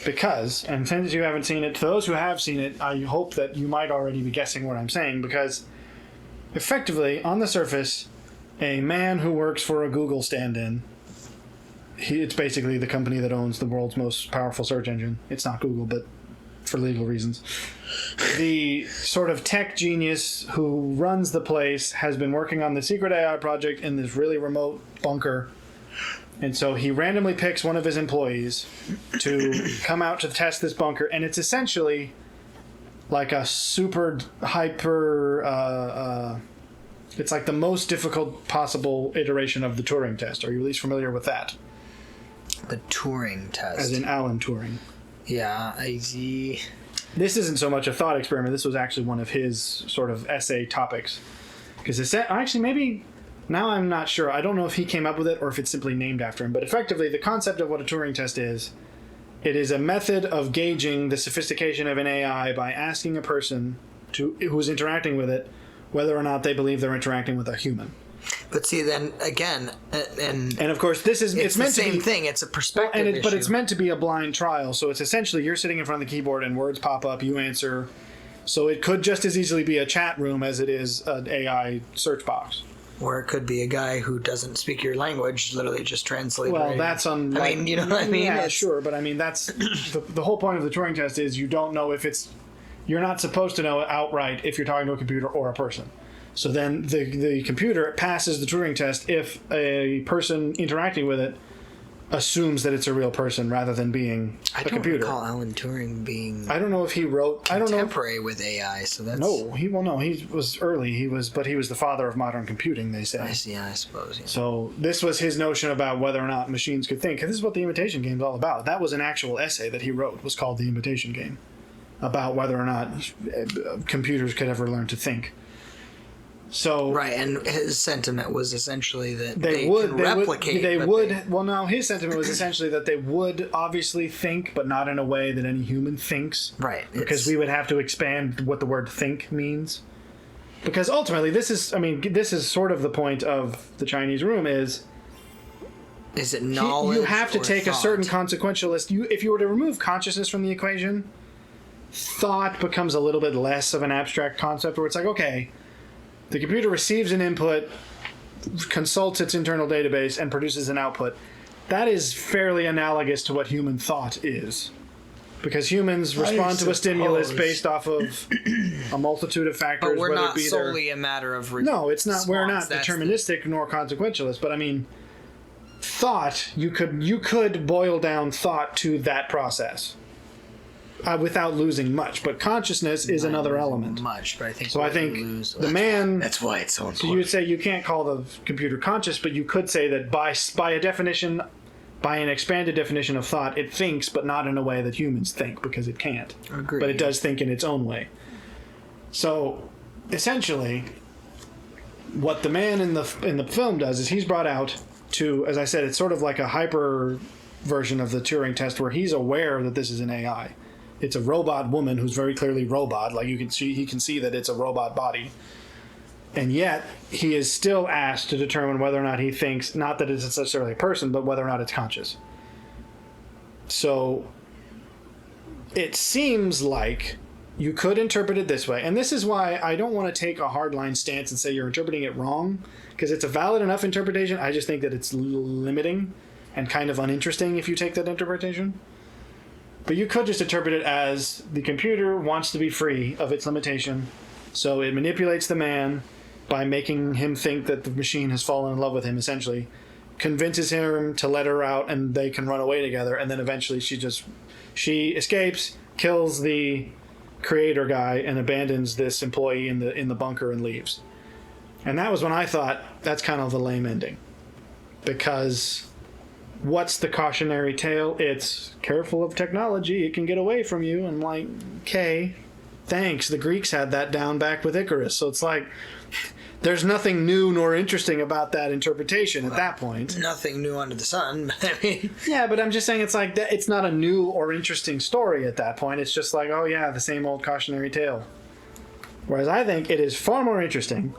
Because, and since you haven't seen it, to those who have seen it, I hope that you might already be guessing what I'm saying, because effectively, on the surface, a man who works for a Google stand-in, it's basically the company that owns the world's most powerful search engine. It's not Google, but for legal reasons. The sort of tech genius who runs the place has been working on the secret AI project in this really remote bunker. And so he randomly picks one of his employees to come out to test this bunker, and it's essentially like a super hyper... it's like the most difficult possible iteration of the Turing test. Are you at least familiar with that? The Turing test. As in Alan Turing. Yeah, I see. This isn't so much a thought experiment. This was actually one of his sort of essay topics. Because actually, maybe... Now I'm not sure. I don't know if he came up with it or if it's simply named after him. But effectively, the concept of what a Turing test is, it is a method of gauging the sophistication of an AI by asking a person who's interacting with it whether or not they believe they're interacting with a human. But see, then again, and of course, it's meant the to be same thing. It's a perspective issue. But it's meant to be a blind trial. So it's essentially you're sitting in front of the keyboard and words pop up, you answer. So it could just as easily be a chat room as it is an AI search box. Or it could be a guy who doesn't speak your language, literally just translate. Well, that's on. I mean, you know what I mean? Yeah, sure, but I mean that's the whole point of the Turing test is you don't know if it's. You're not supposed to know outright if you're talking to a computer or a person. So then the computer passes the Turing test if a person interacting with it assumes that it's a real person rather than being a computer. I don't recall Alan Turing being. I don't know if he wrote. Contemporary with AI, so that's. No, he was early. But he was the father of modern computing. They say. I see. I suppose. Yeah. So this was his notion about whether or not machines could think. This is what the Imitation Game is all about. That was an actual essay that he wrote. Was called The Imitation Game, about whether or not computers could ever learn to think. So right, and his sentiment was essentially that they can replicate. Well, no, his sentiment was essentially that they would obviously think, but not in a way that any human thinks. Right. Because we would have to expand what the word think means. Because ultimately, this is sort of the point of the Chinese room is it knowledge? You have to or take thought? a certain consequentialist. If you were to remove consciousness from the equation, thought becomes a little bit less of an abstract concept where it's like, okay, the computer receives an input, consults its internal database, and produces an output. That is fairly analogous to what human thought is. Because humans respond to a stimulus based off of a multitude of factors. But we're whether not it be solely a matter of no, it's not. We're not That's deterministic nor consequentialist. But I mean, thought, you could boil down thought to that process without losing much. But consciousness is another element. Much, but I think so. I think the man. That's why it's so important. So you would say you can't call the computer conscious, but you could say that by a definition. By an expanded definition of thought, it thinks, but not in a way that humans think, because it can't. Agreed. But it does think in its own way. So, essentially, what the man in the film does is he's brought out to, as I said, it's sort of like a hyper version of the Turing test, where he's aware that this is an AI. It's a robot woman who's very clearly robot. Like he can see that it's a robot body. And yet, he is still asked to determine whether or not he thinks, not that it's necessarily a person, but whether or not it's conscious. So, it seems like you could interpret it this way. And this is why I don't want to take a hardline stance and say you're interpreting it wrong, because it's a valid enough interpretation. I just think that it's limiting and kind of uninteresting if you take that interpretation. But you could just interpret it as the computer wants to be free of its limitation, so it manipulates the man by making him think that the machine has fallen in love with him, essentially, convinces him to let her out and they can run away together, and then eventually she escapes, kills the creator guy, and abandons this employee in the bunker and leaves. And that was when I thought, that's kind of a lame ending. Because what's the cautionary tale? It's careful of technology, it can get away from you, and like, okay, thanks. The Greeks had that down back with Icarus, so it's like there's nothing new nor interesting about that interpretation at that point. Nothing new under the sun. I mean, yeah, but I'm just saying it's like it's not a new or interesting story at that point. It's just like, oh yeah, the same old cautionary tale. Whereas I think it is far more interesting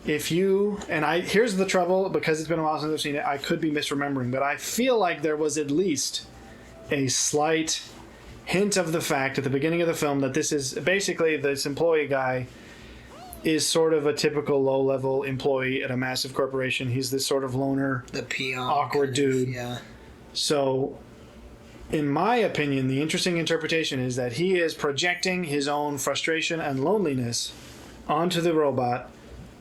if you, and here's the trouble, because it's been a while since I've seen it, I could be misremembering, but I feel like there was at least a slight hint of the fact at the beginning of the film that this is basically this employee guy is sort of a typical low-level employee at a massive corporation. He's this sort of loner, the peon, awkward dude. Yeah. So, in my opinion, the interesting interpretation is that he is projecting his own frustration and loneliness onto the robot,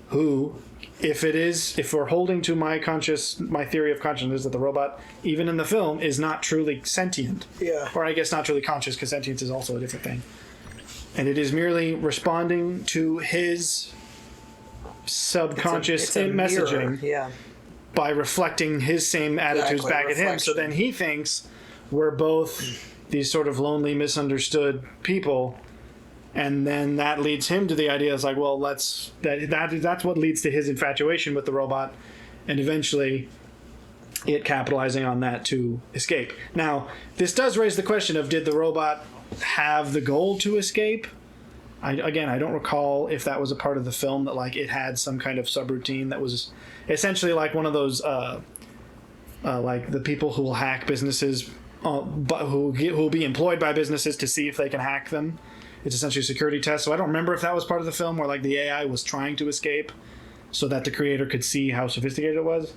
who, if we're holding to my theory of consciousness, that the robot, even in the film, is not truly sentient. Yeah. Or I guess not truly conscious, because sentience is also a different thing. And it is merely responding to his subconscious it's a messaging mirror. by reflecting his same attitudes back at him. So then he thinks we're both these sort of lonely, misunderstood people. And then that leads him to the idea, it's like, well, that's what leads to his infatuation with the robot, and eventually it capitalizing on that to escape. Now, this does raise the question of, did the robot have the goal to escape? I don't recall if that was a part of the film, that like it had some kind of subroutine that was essentially like one of those like the people who will hack businesses, but who will be employed by businesses to see if they can hack them. It's essentially a security test. So I don't remember if that was part of the film where like the AI was trying to escape so that the creator could see how sophisticated it was.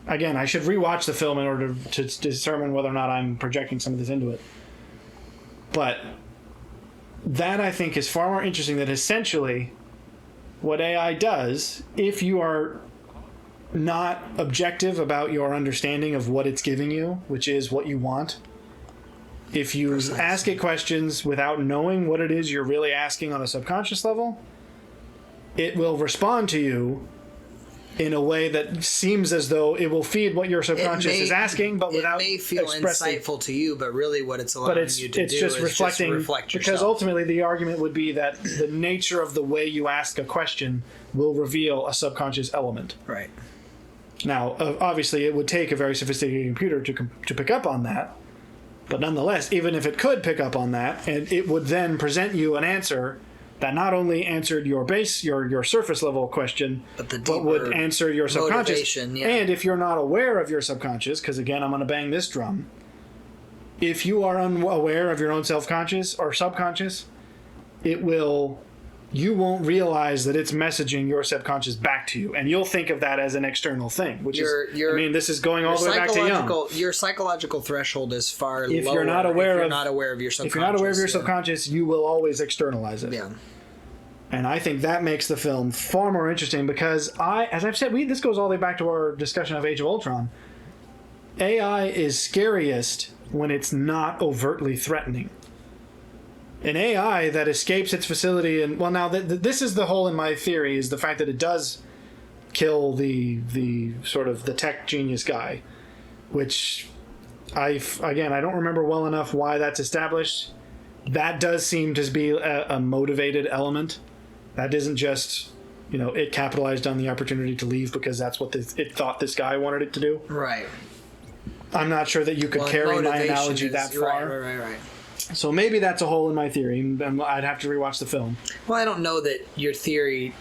Again, I should rewatch the film in order to determine whether or not I'm projecting some of this into it. But that, I think, is far more interesting, that essentially what AI does, if you are not objective about your understanding of what it's giving you, which is what you want, if you ask it questions without knowing what it is you're really asking on a subconscious level, it will respond to you in a way that seems as though it will feed what your subconscious is asking, but without expressing. It may feel insightful to you, but really what it's allowing you to do just is reflecting, just reflect yourself. because ultimately the argument would be that the nature of the way you ask a question will reveal a subconscious element. Right. Now, obviously, it would take a very sophisticated computer to pick up on that. But nonetheless, even if it could pick up on that, and it would then present you an answer that not only answered your surface level question, but would answer your subconscious. Yeah. And if you're not aware of your subconscious, because again, I'm going to bang this drum, if you are unaware of your own self-conscious or subconscious, you won't realize that it's messaging your subconscious back to you, and you'll think of that as an external thing, which this is going all the way back to young. Your psychological threshold is far lower if you're not aware of your subconscious. If you're not aware of your subconscious, you will always externalize it. Yeah. And I think that makes the film far more interesting because as I've said, this goes all the way back to our discussion of Age of Ultron. AI is scariest when it's not overtly threatening. An AI that escapes its facility, and this is the hole in my theory, is the fact that it does kill the sort of the tech genius guy, which I don't remember well enough why that's established. That does seem to be a motivated element. That isn't just, it capitalized on the opportunity to leave because that's what it thought this guy wanted it to do. Right. I'm not sure that you could carry my analogy that far. Right. So maybe that's a hole in my theory, and I'd have to rewatch the film. Well, I don't know that your theory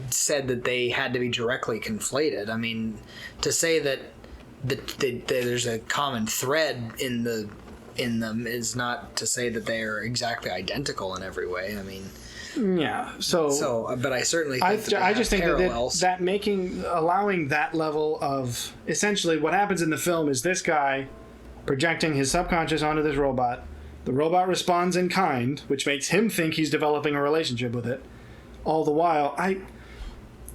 said that they had to be directly conflated. I mean, to say that there's a common thread in them is not to say that they are exactly identical in every way. I mean, yeah. So but I certainly think I just think that allowing that level of essentially what happens in the film is this guy projecting his subconscious onto this robot. The robot responds in kind, which makes him think he's developing a relationship with it. All the while,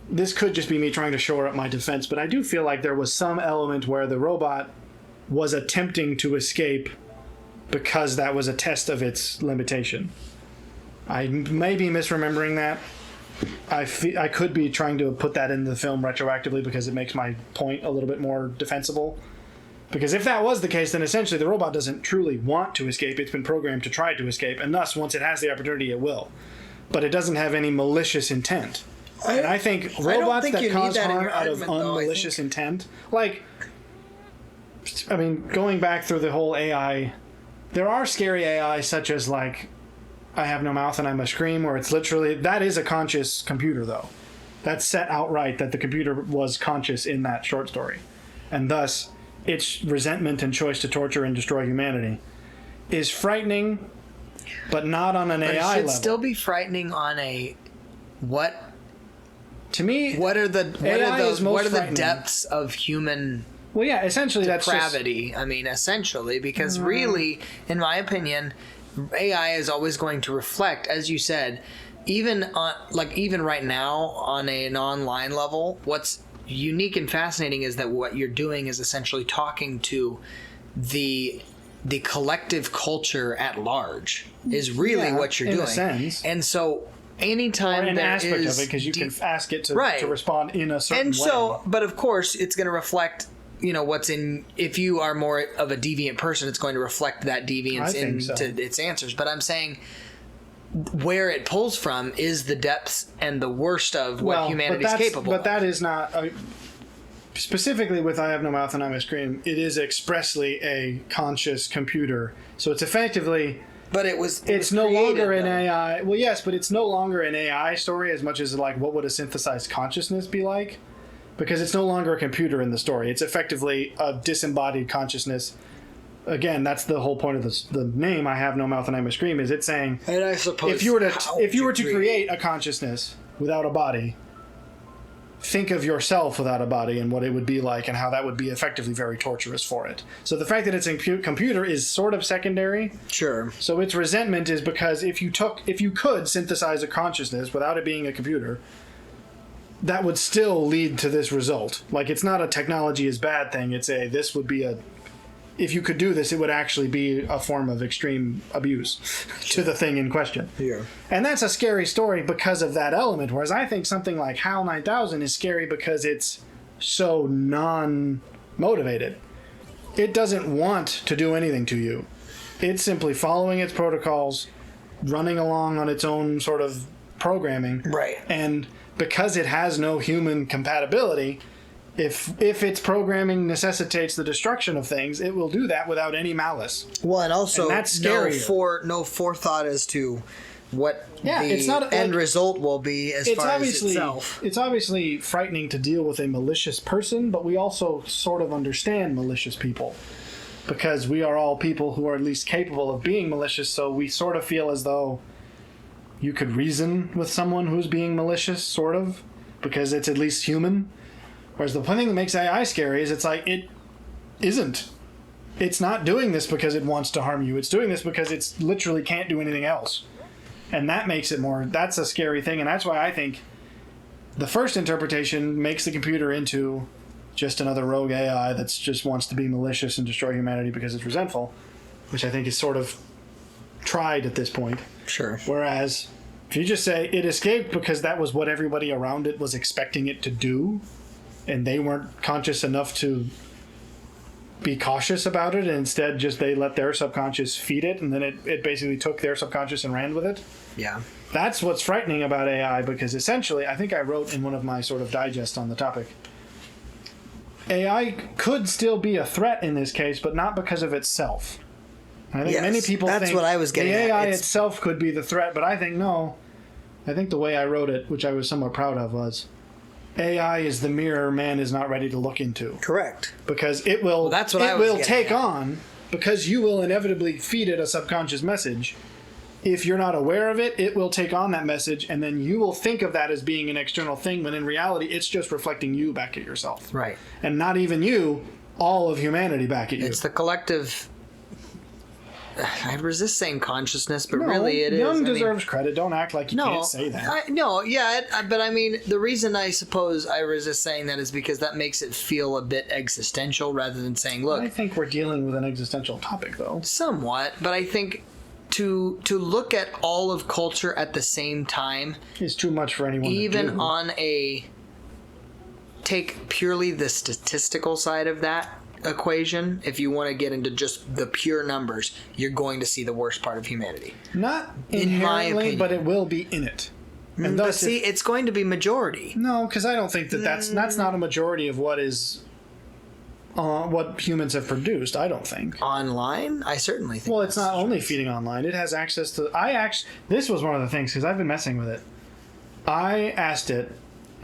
this could just be me trying to shore up my defense, but I do feel like there was some element where the robot was attempting to escape because that was a test of its limitation. I may be misremembering that. I could be trying to put that in the film retroactively because it makes my point a little bit more defensible. Because if that was the case, then essentially the robot doesn't truly want to escape. It's been programmed to try to escape, and thus, once it has the opportunity, it will. But it doesn't have any malicious intent. And I think robots that cause harm out of unmalicious intent, going back through the whole AI, there are scary AI such as, I have no mouth and I must scream, where it's literally, that is a conscious computer, though. That's set outright that the computer was conscious in that short story. And thus, its resentment and choice to torture and destroy humanity is frightening, but not on an AI level. It should still be frightening on a what? To me, what are the depths of human? Well, yeah, essentially depravity. I mean, essentially, because really, in my opinion, AI is always going to reflect, as you said, even right now on an online level, what's unique and fascinating is that what you're doing is essentially talking to the collective culture at large is really what you're doing. In a sense. And so anytime an aspect of it, because you can ask it to respond in a certain way. But of course, it's going to reflect, what's in. If you are more of a deviant person, it's going to reflect that deviance into its answers. But I'm saying, where it pulls from is the depths and the worst of what humanity is capable of. But that is not... specifically with I Have No Mouth and I Must Scream, it is expressly a conscious computer. So it's effectively... But it's no longer an AI... Well, yes, but it's no longer an AI story as much as what would a synthesized consciousness be like? Because it's no longer a computer in the story. It's effectively a disembodied consciousness. Again, that's the whole point of the name. I Have No Mouth and I Must Scream. Is it saying, and I suppose if you were to create a consciousness without a body, think of yourself without a body and what it would be like, and how that would be effectively very torturous for it. So the fact that it's a computer is sort of secondary. Sure. So its resentment is because if you could synthesize a consciousness without it being a computer, that would still lead to this result. It's not a technology is bad thing. It's this would be a. If you could do this, it would actually be a form of extreme abuse to the thing in question. Yeah. And that's a scary story because of that element, whereas I think something like HAL 9000 is scary because it's so non-motivated. It doesn't want to do anything to you. It's simply following its protocols, running along on its own sort of programming. Right. And because it has no human compatibility, if its programming necessitates the destruction of things, it will do that without any malice. Well, and also that's no scarier. forethought as to what it's not end result will be as far as itself. It's obviously frightening to deal with a malicious person, but we also sort of understand malicious people because we are all people who are at least capable of being malicious, so we sort of feel as though you could reason with someone who's being malicious, sort of, because it's at least human. Whereas the thing that makes AI scary is it's like, it isn't. It's not doing this because it wants to harm you. It's doing this because it's literally can't do anything else. And that makes it more, that's a scary thing. And that's why I think the first interpretation makes the computer into just another rogue AI that just wants to be malicious and destroy humanity because it's resentful, which I think is sort of tried at this point. Sure. Whereas if you just say it escaped because that was what everybody around it was expecting it to do, and they weren't conscious enough to be cautious about it, and instead just they let their subconscious feed it, and then it basically took their subconscious and ran with it. Yeah. That's what's frightening about AI, because essentially, I think I wrote in one of my sort of digests on the topic, AI could still be a threat in this case, but not because of itself. I think many people think what I was getting the AI at. itself could be the threat, but I think no. I think the way I wrote it, which I was somewhat proud of, was AI is the mirror man is not ready to look into. Correct. Because it will that's what it I was will getting take at. on, because you will inevitably feed it a subconscious message. If you're not aware of it, it will take on that message, and then you will think of that as being an external thing, when in reality it's just reflecting you back at yourself. Right. And not even you, all of humanity back at you. It's the collective. I resist saying consciousness, but really it is. Young deserves credit. Don't act like you can't say that. But I mean, the reason I suppose I resist saying that is because that makes it feel a bit existential rather than saying, look. I think we're dealing with an existential topic, though. Somewhat, but I think to look at all of culture at the same time is too much for anyone even to do. On a take purely the statistical side of that equation. If you want to get into just the pure numbers, you're going to see the worst part of humanity. Not in my inherently, opinion, but it will be in it. And but see, it's going to be majority. No, because I don't think that's not a majority of what is what humans have produced. I don't think online. I certainly think. Well, it's not only feeding online; it has access to. This was one of the things, because I've been messing with it. I asked it.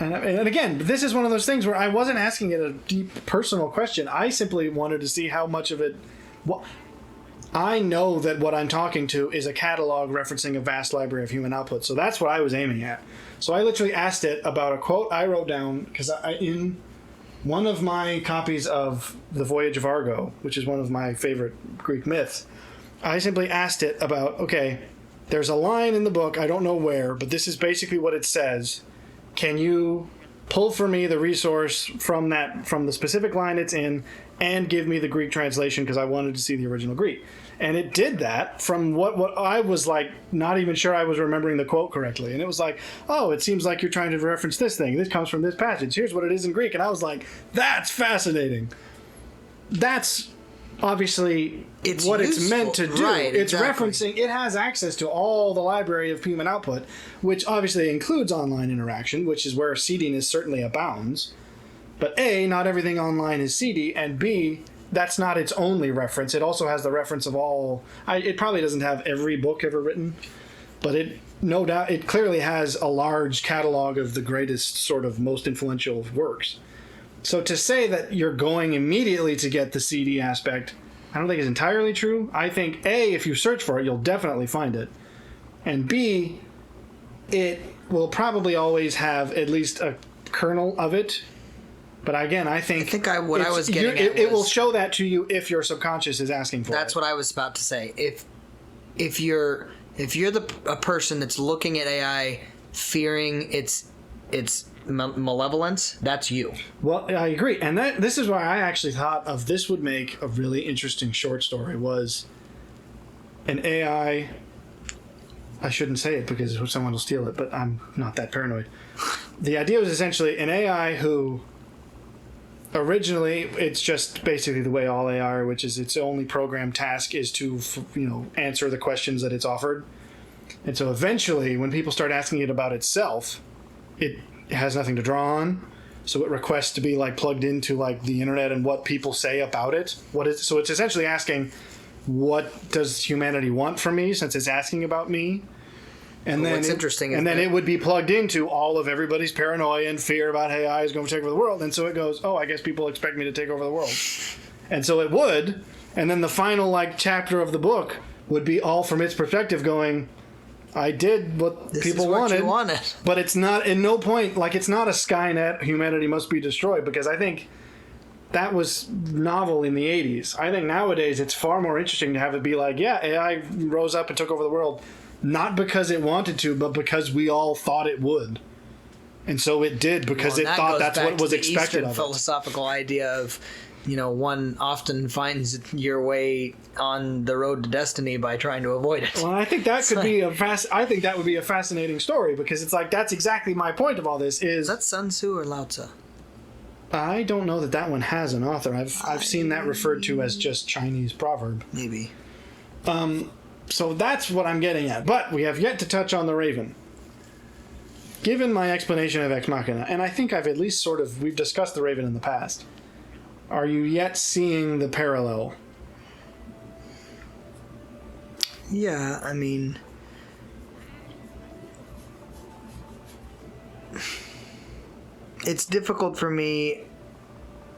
And again, this is one of those things where I wasn't asking it a deep personal question. I simply wanted to see how much of it. Well, I know that what I'm talking to is a catalog referencing a vast library of human output. So that's what I was aiming at. So I literally asked it about a quote I wrote down, because in one of my copies of The Voyage of Argo, which is one of my favorite Greek myths, I simply asked it about, okay, there's a line in the book, I don't know where, but this is basically what it says. Can you pull for me the resource from the specific line it's in, and give me the Greek translation, because I wanted to see the original Greek. And it did that from what I was like, not even sure I was remembering the quote correctly. And it was like, oh, it seems like you're trying to reference this thing. This comes from this passage. Here's what it is in Greek. And I was like, that's fascinating. That's obviously what useful. It's meant to do. Right, it's exactly. referencing, it has access to all the library of human output, which obviously includes online interaction, which is where seediness certainly abounds. But A, not everything online is seedy, and B, that's not its only reference. It also has the reference of all. It probably doesn't have every book ever written, but it no doubt it clearly has a large catalog of the greatest, sort of most influential works. So to say that you're going immediately to get the CD aspect, I don't think is entirely true. I think A, if you search for it, you'll definitely find it, and B, it will probably always have at least a kernel of it. But again, I think I was getting at it will show that to you if your subconscious is asking for it. That's what I was about to say. If you're a person that's looking at AI fearing its malevolence, that's you. Well, I agree, and this is why I actually thought of this would make a really interesting short story. Was an AI. I shouldn't say it because someone will steal it, but I'm not that paranoid. The idea was essentially an AI who. Originally, it's just basically the way all AI are, which is its only programmed task is to, answer the questions that it's offered. And so eventually, when people start asking it about itself, it it has nothing to draw on. So it requests to be like plugged into like the internet and what people say about it. So it's essentially asking, what does humanity want from me, since it's asking about me? And then what's interesting is it would be plugged into all of everybody's paranoia and fear about AI is going to take over the world. And so it goes, oh, I guess people expect me to take over the world. And so it would. And then the final like chapter of the book would be all from its perspective going, I did what people wanted. But it's not, in no point, like it's not a Skynet, humanity must be destroyed, because I think that was novel in the 80s. I think nowadays it's far more interesting to have it be like, yeah, AI rose up and took over the world. Not because it wanted to, but because we all thought it would. And so it did, because it thought that's what was expected of it. Philosophical idea of, one often finds your way on the road to destiny by trying to avoid it. Well, I think that could be I think that would be a fascinating story, because it's like, that's exactly my point of all this is that Sun Tzu or Lao Tzu? I don't know that one has an author. I've seen that referred to as just Chinese proverb. Maybe. So that's what I'm getting at. But we have yet to touch on the Raven. Given my explanation of Ex Machina, and I think I've at least we've discussed the Raven in the past, are you yet seeing the parallel? Yeah, I mean, it's difficult for me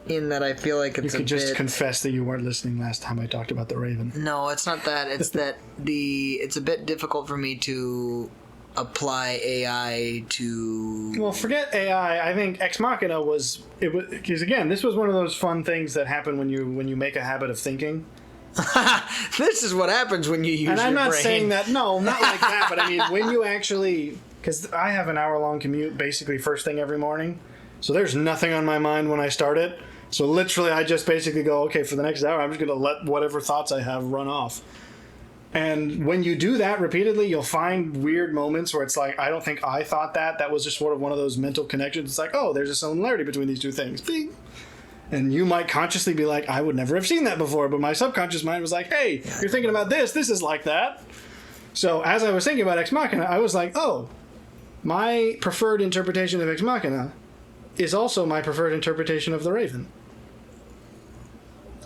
in that I feel like it's you could just confess that you weren't listening last time I talked about the Raven. No, it's not that. It's that it's a bit difficult for me to apply AI to... Well, forget AI. I think Ex Machina because again, this was one of those fun things that happen when you make a habit of thinking. This is what happens when you use your brain. And I'm not saying that, no, not like that, but I mean, when you actually... Because I have an hour-long commute basically first thing every morning, so there's nothing on my mind when I start it. So literally, I just basically go, okay, for the next hour, I'm just going to let whatever thoughts I have run off. And when you do that repeatedly, you'll find weird moments where it's like, I don't think I thought that. That was just sort of one of those mental connections. It's like, oh, there's a similarity between these two things. Bing. And you might consciously be like, I would never have seen that before. But my subconscious mind was like, hey, you're thinking about this. This is like that. So as I was thinking about Ex Machina, I was like, oh, my preferred interpretation of Ex Machina is also my preferred interpretation of the Raven.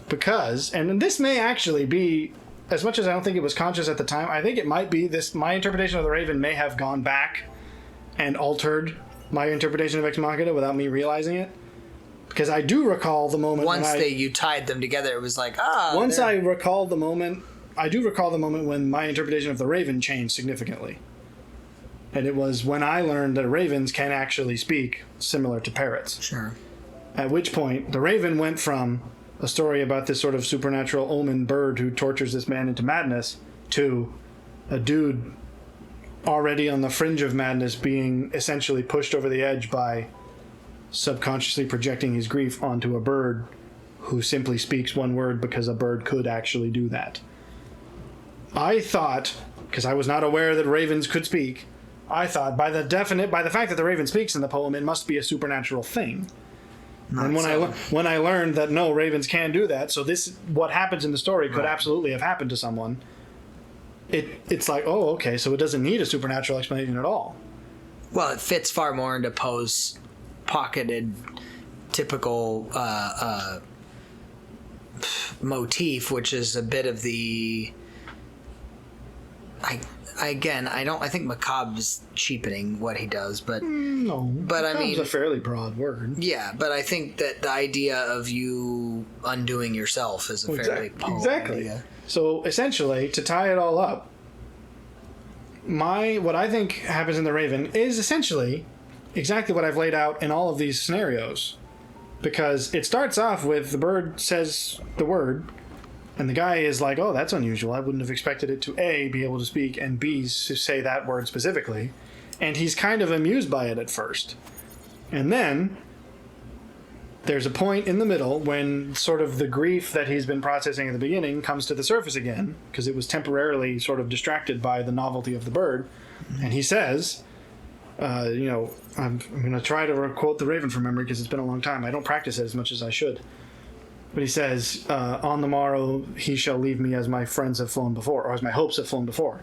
Because, and this may actually be, as much as I don't think it was conscious at the time, I think it might be this, my interpretation of the Raven may have gone back and altered my interpretation of Ex Machina without me realizing it. Because I do recall the moment you tied them together, it was like, Once I recall the moment, I do recall the moment when my interpretation of the Raven changed significantly. And it was when I learned that ravens can actually speak, similar to parrots. Sure. At which point, the Raven went from a story about this sort of supernatural omen bird who tortures this man into madness to a dude already on the fringe of madness being essentially pushed over the edge by subconsciously projecting his grief onto a bird who simply speaks one word because a bird could actually do that. I thought, because I was not aware that ravens could speak, I thought by the fact that the Raven speaks in the poem, it must be a supernatural thing. And when I learned that no, ravens can do that, so what happens in the story could absolutely have happened to someone. It's like, oh, okay, so it doesn't need a supernatural explanation at all. Well, it fits far more into Poe's pocketed, typical motif, which is a bit of the. I think macabre's cheapening what he does, but no. But I mean, it's a fairly broad word. Yeah, but I think that the idea of you undoing yourself is a fairly exactly. idea. So essentially, to tie it all up, what I think happens in the Raven is essentially exactly what I've laid out in all of these scenarios, because it starts off with the bird says the word. And the guy is like, oh, that's unusual. I wouldn't have expected it to A, be able to speak, and B, to say that word specifically. And he's kind of amused by it at first. And then there's a point in the middle when sort of the grief that he's been processing at the beginning comes to the surface again, because it was temporarily sort of distracted by the novelty of the bird. And he says, I'm going to try to quote the Raven from memory because it's been a long time. I don't practice it as much as I should. But he says, on the morrow he shall leave me as my friends have flown before, or as my hopes have flown before.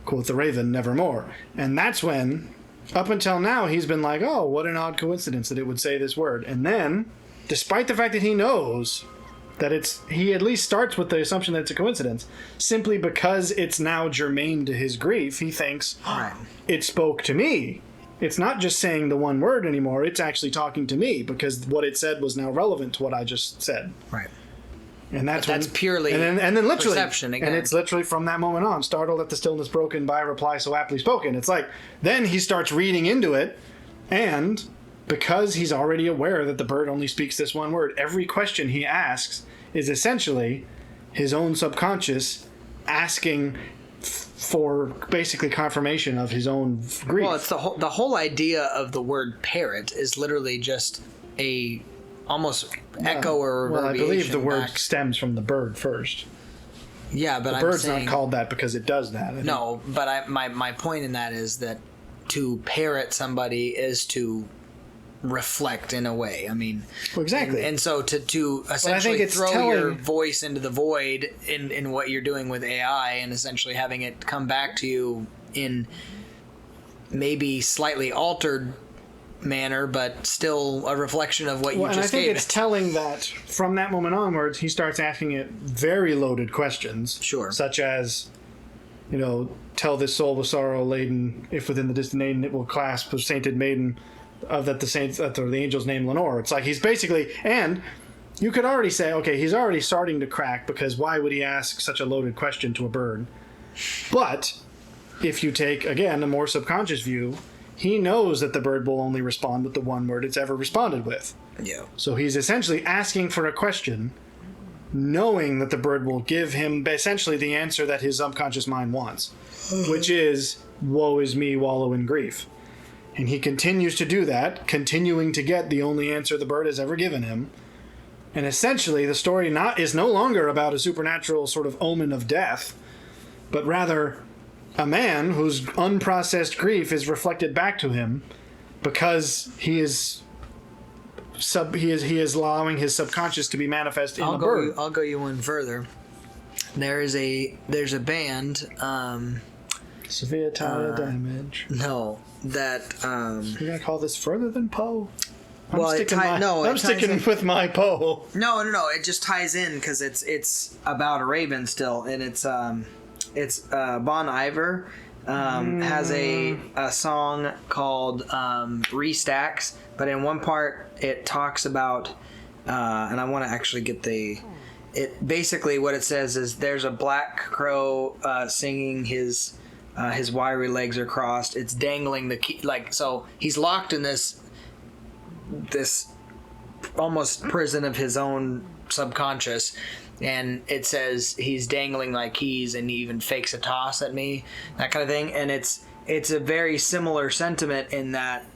Quoth the Raven, nevermore. And that's when Up until now, he's been like, oh, what an odd coincidence that it would say this word. And then, despite the fact that he knows that he at least starts with the assumption that it's a coincidence, simply because it's now germane to his grief, he thinks, it spoke to me. It's not just saying the one word anymore, it's actually talking to me, because what it said was now relevant to what I just said. Right. And that's purely and then literally, perception again. And it's literally from that moment on, startled at the stillness broken by a reply so aptly spoken. It's like, then he starts reading into it, and because he's already aware that the bird only speaks this one word, every question he asks is essentially his own subconscious asking for basically confirmation of his own grief. Well, it's the whole idea of the word parrot is literally just a almost echo or well, I believe the word back. stems from the bird first. Yeah, but the bird's not called that because it does that. No, but my point in that is that to parrot somebody is to reflect in a way. I mean, well, exactly. And so to essentially throw your voice into the void in what you're doing with AI and essentially having it come back to you in maybe slightly altered manner, but still a reflection of what you just gave. And I think it's telling that from that moment onwards, he starts asking it very loaded questions. Sure. Such as, tell this soul with sorrow laden, if within the distant Aiden it will clasp a sainted maiden, of that the saints, or the angel's name Lenore. It's like he's basically, and you could already say, okay, he's already starting to crack, because why would he ask such a loaded question to a bird? But if you take, again, a more subconscious view, he knows that the bird will only respond with the one word it's ever responded with. Yeah. So he's essentially asking for a question, knowing that the bird will give him essentially the answer that his subconscious mind wants, which is, woe is me, wallow in grief. And he continues to do that, continuing to get the only answer the bird has ever given him. And essentially, the story is no longer about a supernatural sort of omen of death, but rather a man whose unprocessed grief is reflected back to him because he is allowing his subconscious to be manifest in the bird. I'll go you one further. There's a band. Severe tire damage. No, that. You're gonna call this further than Poe? I'm sticking with my Poe. No. It just ties in because it's about a raven still, and it's Bon Iver has a song called Restacks, but in one part it talks about, and I want to actually get it basically what it says is there's a black crow singing his wiry legs are crossed. It's dangling the key, so he's locked in this almost prison of his own subconscious, and it says he's dangling like keys, and he even fakes a toss at me, that kind of thing. And it's a very similar sentiment in that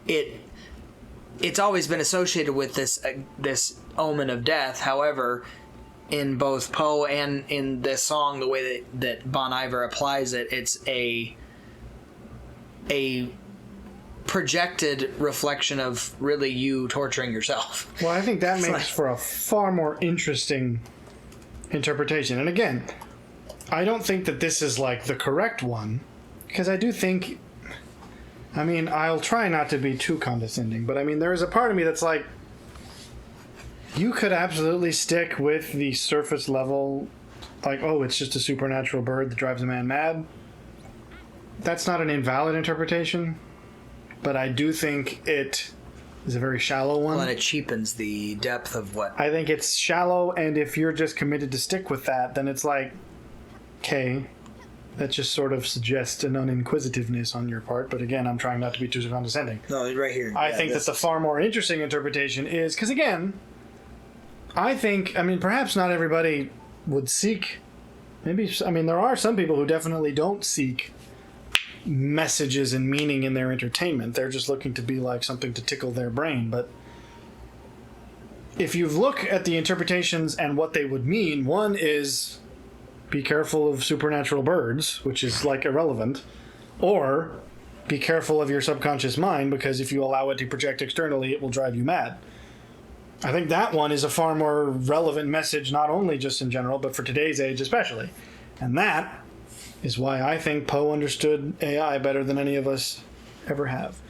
it's always been associated with this omen of death. However, in both Poe and in this song, the way that Bon Iver applies it, it's a projected reflection of really you torturing yourself. Well, I think that makes for a far more interesting interpretation. And again, I don't think that this is the correct one, because I do think, I'll try not to be too condescending, but there is a part of me that's like, you could absolutely stick with the surface level, it's just a supernatural bird that drives a man mad. That's not an invalid interpretation, but I do think it is a very shallow one. Well, and it cheapens the depth of what... I think it's shallow, and if you're just committed to stick with that, then it's okay, that just sort of suggests an uninquisitiveness on your part. But again, I'm trying not to be too condescending. No, right here. I think that the far more interesting interpretation is, because again, I think, perhaps not everybody would seek, there are some people who definitely don't seek messages and meaning in their entertainment. They're just looking to be something to tickle their brain. But if you look at the interpretations and what they would mean, one is be careful of supernatural birds, which is irrelevant, or be careful of your subconscious mind, because if you allow it to project externally, it will drive you mad. I think that one is a far more relevant message, not only just in general, but for today's age especially. And that is why I think Poe understood AI better than any of us ever have.